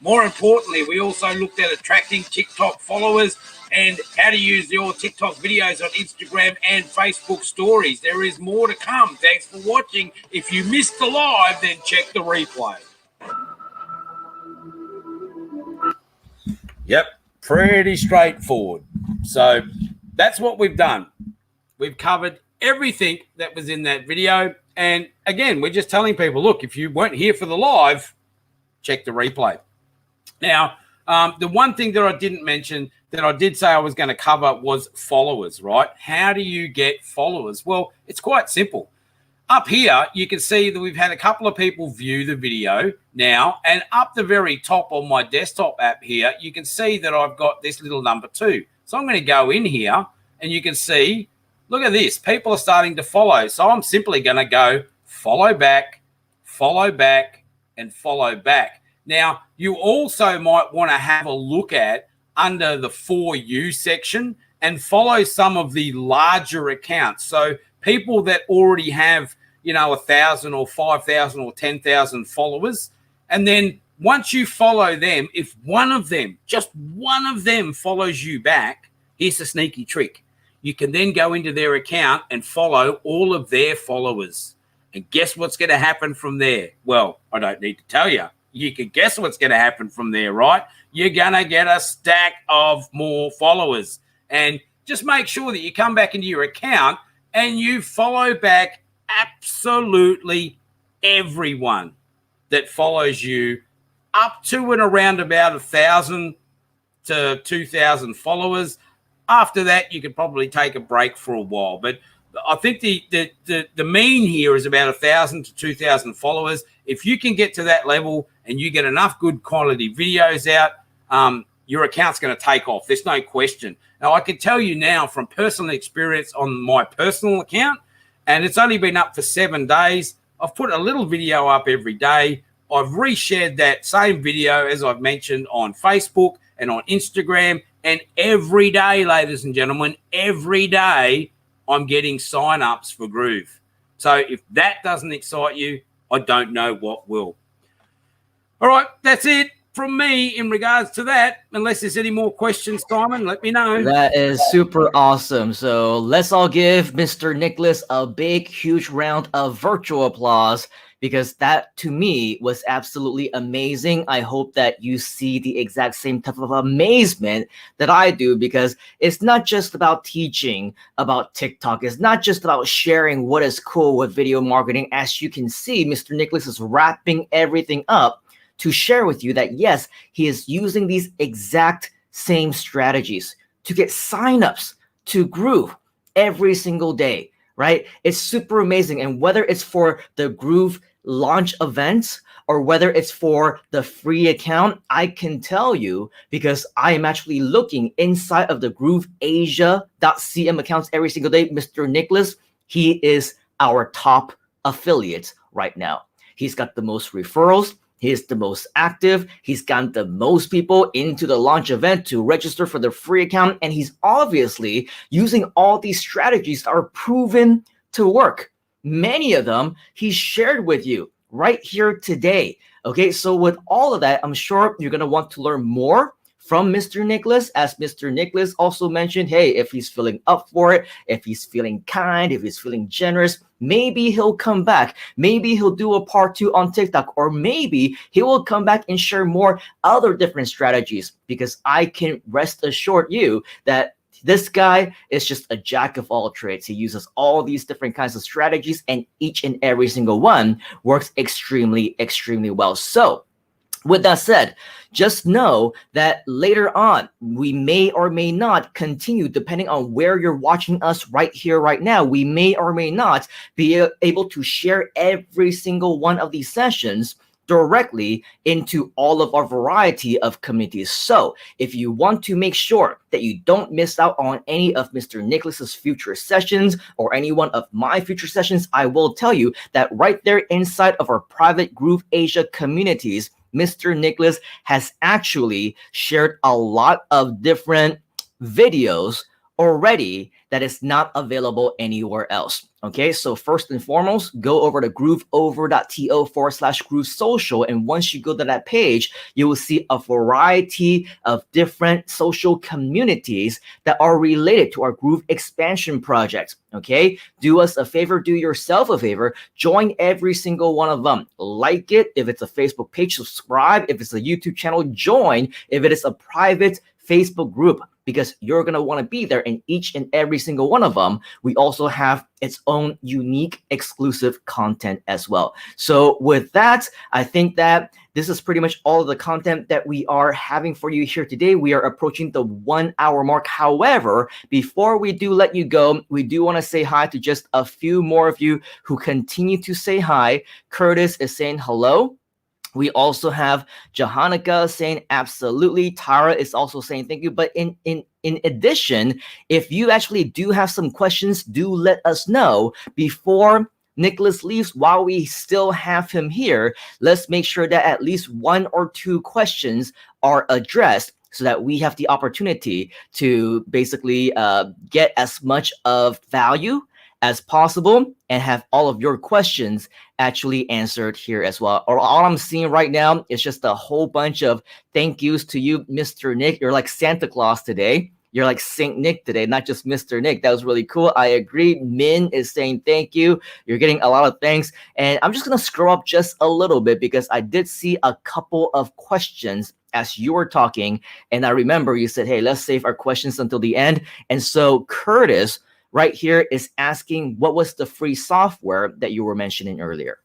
More importantly, we also looked at attracting TikTok followers and how to use your TikTok videos on Instagram and Facebook stories. There is more to come. Thanks for watching. If you missed the live, then check the replay. Yep, pretty straightforward. So that's what we've done. We've covered everything that was in that video. And again, we're just telling people, look, if you weren't here for the live, check the replay. Now, the one thing that I didn't mention that I did say I was going to cover was followers, right? How do you get followers? Well, it's quite simple. Up here, you can see that we've had a couple of people view the video now, and up the very top on my desktop app here, you can see that I've got this little number 2. So I'm going to go in here and you can see, look at this. People are starting to follow. So I'm simply going to go follow back, and follow back. Now, you also might want to have a look at under the For You section and follow some of the larger accounts. So people that already have, 1,000 or 5,000 or 10,000 followers. And then once you follow them, if one of them, just one of them follows you back, here's a sneaky trick. You can then go into their account and follow all of their followers. And guess what's going to happen from there? Well, I don't need to tell you. You can guess what's going to happen from there, right? You're going to get a stack of more followers. And just make sure that you come back into your account and you follow back absolutely everyone that follows you up to and around about 1,000 to 2,000 followers. After that, you could probably take a break for a while. But I think the mean here is about 1,000 to 2,000 followers. If you can get to that level and you get enough good quality videos out, your account's going to take off. There's no question. Now, I can tell you now from personal experience on my personal account, and it's only been up for 7 days. I've put a little video up every day. I've reshared that same video, as I've mentioned, on Facebook and on Instagram. And every day, ladies and gentlemen, every day, I'm getting sign-ups for Groove. So if that doesn't excite you, I don't know what will. All right, that's it from me in regards to that. Unless there's any more questions, Simon, let me know. That is super awesome. So let's all give Mr. Nicholas a big, huge round of virtual applause, because that, to me, was absolutely amazing. I hope that you see the exact same type of amazement that I do, because it's not just about teaching about TikTok. It's not just about sharing what is cool with video marketing. As you can see, Mr. Nicholas is wrapping everything up to share with you that, yes, he is using these exact same strategies to get signups to Groove every single day, right? It's super amazing. And whether it's for the Groove launch events or whether it's for the free account, I can tell you, because I am actually looking inside of the GrooveAsia.cm accounts every single day. Mr. Nicholas, he is our top affiliate right now. He's got the most referrals. He's the most active. He's gotten the most people into the launch event to register for their free account. And he's obviously using all these strategies that are proven to work. Many of them he shared with you right here today. Okay, so with all of that, I'm sure you're going to want to learn more from Mr. Nicholas, as Mr. Nicholas also mentioned, hey, if he's feeling up for it, if he's feeling kind, if he's feeling generous, maybe he'll come back. Maybe he'll do a part 2 on TikTok, or maybe he will come back and share more other different strategies, because I can rest assured you that this guy is just a jack of all trades. He uses all these different kinds of strategies, and each and every single one works extremely, extremely well. So with that said, just know that later on, we may or may not continue, depending on where you're watching us right here, right now. We may or may not be able to share every single one of these sessions directly into all of our variety of communities. So if you want to make sure that you don't miss out on any of Mr. Nicholas's future sessions or any one of my future sessions, I will tell you that right there inside of our private GrooveAsia communities, Mr. Nicholas has actually shared a lot of different videos already that is not available anywhere else. Okay, so first and foremost, go over to grooveover.to/groove social. And once you go to that page, you will see a variety of different social communities that are related to our Groove expansion project. Okay, do us a favor, do yourself a favor, join every single one of them. Like it. If it's a Facebook page, subscribe. If it's a YouTube channel, join. If it is a private Facebook group, because you're going to want to be there in each and every single one of them. We also have its own unique exclusive content as well. So with that, I think that this is pretty much all of the content that we are having for you here today. We are approaching the 1 hour mark. However, before we do let you go, we do want to say hi to just a few more of you who continue to say hi. Curtis is saying hello. We also have Jahanika saying absolutely. Tara is also saying thank you. But in addition, if you actually do have some questions, do let us know before Nicholas leaves. While we still have him here, let's make sure that at least 1 or 2 questions are addressed, so that we have the opportunity to basically get as much of value as possible and have all of your questions actually answered here as well. Or all I'm seeing right now is just a whole bunch of thank yous to you, Mr. Nick. You're like Santa Claus today. You're like Saint Nick today, not just Mr. Nick. That was really cool. I agree. Min is saying thank you. You're getting a lot of thanks. And I'm just going to scroll up just a little bit, because I did see a couple of questions as you were talking. And I remember you said, hey, let's save our questions until the end. And so Curtis right here is asking, what was the free software that you were mentioning earlier?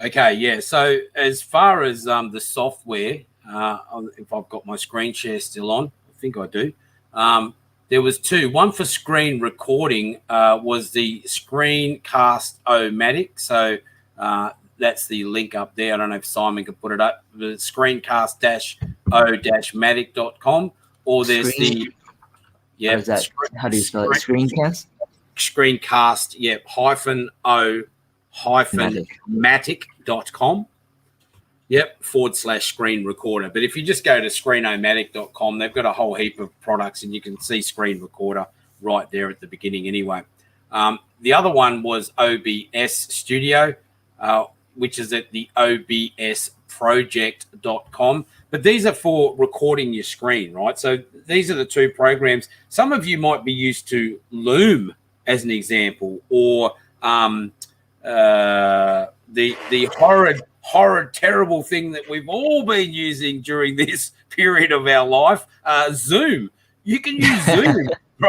Okay, yeah. So as far as the software, if I've got my screen share still on, I think I do. There was 2. One for screen recording was the Screencast-O-Matic. So that's the link up there. I don't know if Simon can put it up. The Screencast-O-Matic.com, or there's the how do you spell it? Screencast? Screencast, yeah, -matic.com. Yep, /screen recorder. But if you just go to screenomatic.com, they've got a whole heap of products, and you can see screen recorder right there at the beginning anyway. The other one was OBS Studio, which is at the obsproject.com. But these are for recording your screen, right? So these are the 2 programs. Some of you might be used to Loom as an example, or the horrid, terrible thing that we've all been using during this period of our life, Zoom. You can use Zoom,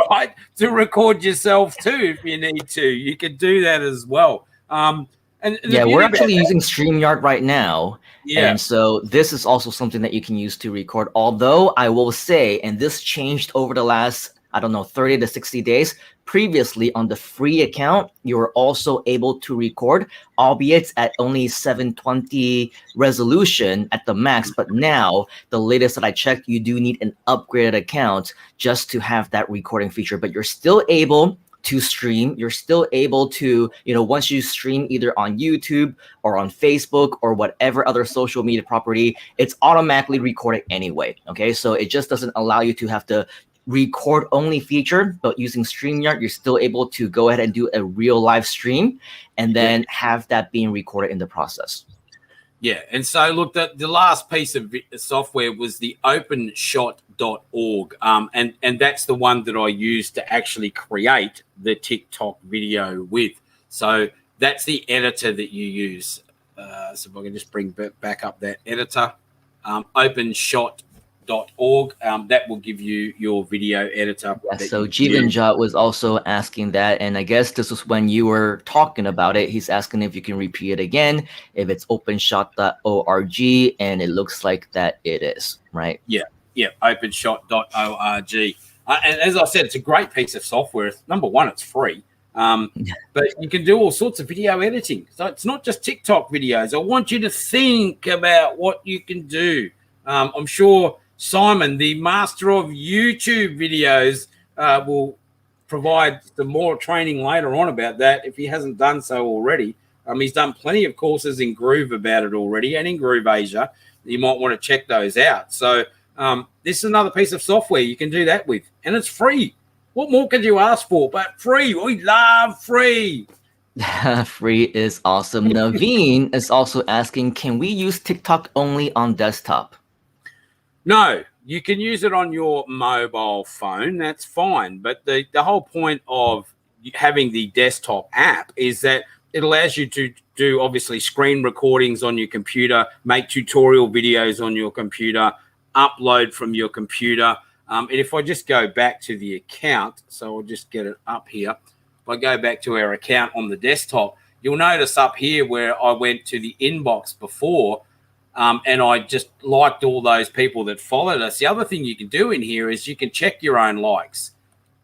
right, to record yourself too if you need to. You can do that as well. Yeah, we're actually using StreamYard right now. Yeah. And so this is also something that you can use to record. Although I will say, and this changed over the last, 30 to 60 days. Previously on the free account, you were also able to record, albeit at only 720 resolution at the max. But now, the latest that I checked, you do need an upgraded account just to have that recording feature. But you're still able to stream. You're still able to, once you stream either on YouTube or on Facebook or whatever other social media property, it's automatically recorded anyway. Okay, so it just doesn't allow you to have to record only feature, but using StreamYard, you're still able to go ahead and do a real live stream and then have that being recorded in the process. Yeah, and so look, the last piece of software was the openshot.org, and that's the one that I used to actually create the TikTok video with. So that's the editor that you use. So if I can just bring back up that editor, openshot.org, that will give you your video editor. Yeah, so Jivanjot was also asking that, and I guess this was when you were talking about it. He's asking if you can repeat it again, if it's openshot.org, and it looks like that it is, right? Yeah, openshot.org. And as I said, it's a great piece of software. Number one, it's free. But you can do all sorts of video editing. So it's not just TikTok videos. I want you to think about what you can do. I'm sure Simon, the master of YouTube videos, will provide some more training later on about that if he hasn't done so already. He's done plenty of courses in Groove about it already and in GrooveAsia. You might want to check those out. So this is another piece of software you can do that with, and it's free. What more could you ask for? But free. We love free. Free is awesome. Naveen is also asking, can we use TikTok only on desktop? No, you can use it on your mobile phone. That's fine. But the whole point of having the desktop app is that it allows you to do, obviously, screen recordings on your computer, make tutorial videos on your computer, upload from your computer. And if I just go back to the account, so I'll just get it up here. If I go back to our account on the desktop, you'll notice up here where I went to the inbox before, and I just liked all those people that followed us. The other thing you can do in here is you can check your own likes.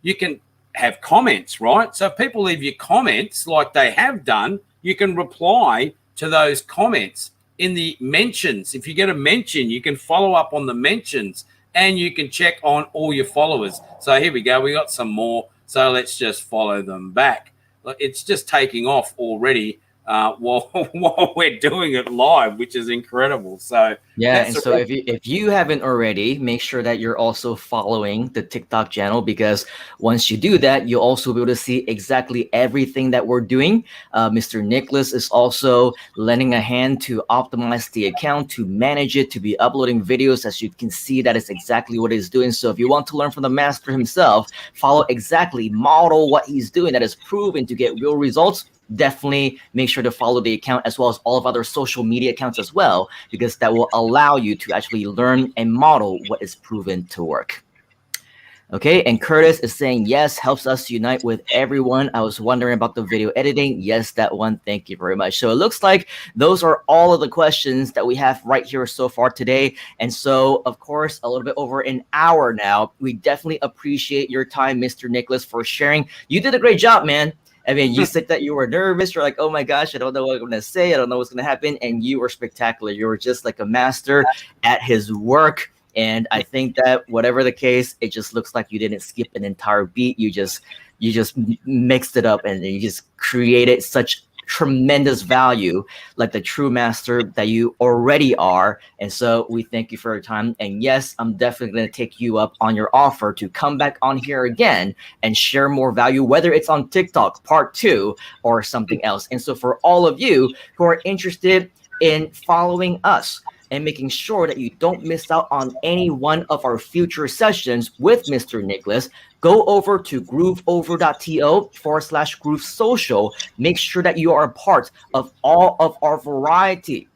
You can have comments, right? So if people leave you comments like they have done, you can reply to those comments in the mentions. If you get a mention, you can follow up on the mentions and you can check on all your followers. So here we go. We got some more. So let's just follow them back. It's just taking off already while we're doing it live, which is incredible. So yeah, and so if you haven't already, make sure that you're also following the TikTok channel, because once you do that, you'll also be able to see exactly everything that we're doing. Mr. Nicholas is also lending a hand to optimize the account, to manage it, to be uploading videos. As you can see, that is exactly what he's doing. So if you want to learn from the master himself, follow exactly, model what he's doing that is proven to get real results. Definitely make sure to follow the account as well as all of other social media accounts as well, because that will allow you to actually learn and model what is proven to work. Okay, and Curtis is saying, yes, helps us unite with everyone. I was wondering about the video editing. Yes, that one. Thank you very much. So it looks like those are all of the questions that we have right here so far today. And so, of course, a little bit over an hour now. We definitely appreciate your time, Mr. Nicholas, for sharing. You did a great job, man. I mean, you said that you were nervous. You're like, oh my gosh, I don't know what I'm going to say. I don't know what's going to happen. And you were spectacular. You were just like a master at his work. And I think that whatever the case, it just looks like you didn't skip an entire beat. You just mixed it up and you just created such tremendous value, like the true master that you already are. And so we thank you for your time. And yes, I'm definitely going to take you up on your offer to come back on here again and share more value, whether it's on TikTok part 2 or something else. And so for all of you who are interested in following us and making sure that you don't miss out on any one of our future sessions with Mr. Nicholas, go over to grooveover.to/Groove Social. Make sure that you are a part of all of our variety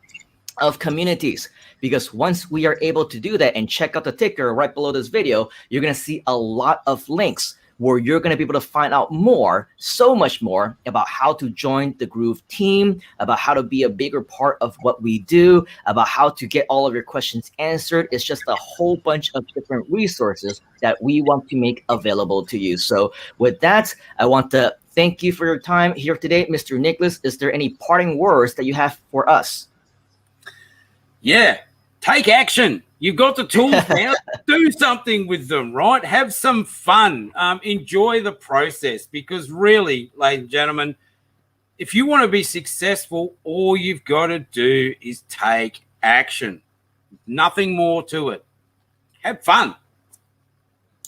of communities, because once we are able to do that, and check out the ticker right below this video, you're going to see a lot of links where you're going to be able to find out more, so much more, about how to join the Groove team, about how to be a bigger part of what we do, about how to get all of your questions answered. It's just a whole bunch of different resources that we want to make available to you. So with that, I want to thank you for your time here today, Mr. Nicholas. Is there any parting words that you have for us? Yeah, take action. You've got the tools now. do something with them, right? Have some fun. Enjoy the process, because really, ladies and gentlemen, if you want to be successful, all you've got to do is take action. Nothing more to it. Have fun.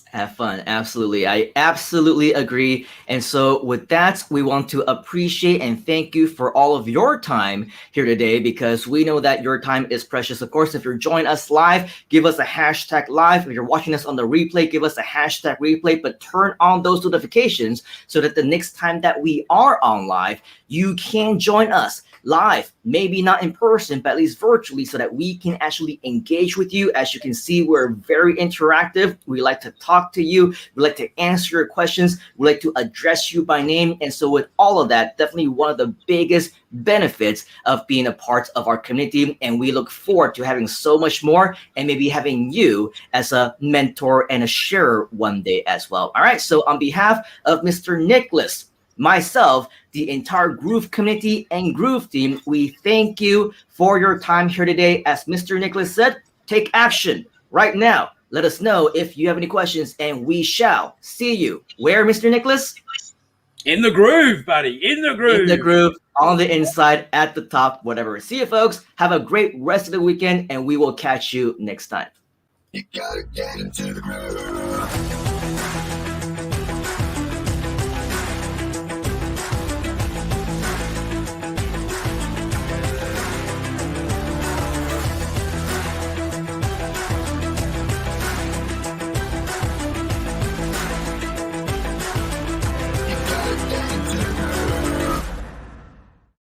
Have fun. Absolutely. I absolutely agree. And so, with that, we want to appreciate and thank you for all of your time here today, because we know that your time is precious. Of course, if you're joining us live, give us a hashtag live. If you're watching us on the replay, give us a hashtag replay, but turn on those notifications so that the next time that we are on live, you can join us live, maybe not in person, but at least virtually, so that we can actually engage with you. As you can see, we're very interactive. We like to talk to you. We like to answer your questions. We like to address you by name. And so with all of that, definitely one of the biggest benefits of being a part of our community. And we look forward to having so much more, and maybe having you as a mentor and a sharer one day as well. All right. So on behalf of Mr. Nicholas, myself, the entire Groove community and Groove team, we thank you for your time here today. As Mr. Nicholas said, take action right now. Let us know if you have any questions, and we shall see you. Where, Mr. Nicholas? In the groove, buddy. In the groove. In the groove, on the inside, at the top, whatever. See you, folks. Have a great rest of the weekend, and we will catch you next time. You gotta get into the groove.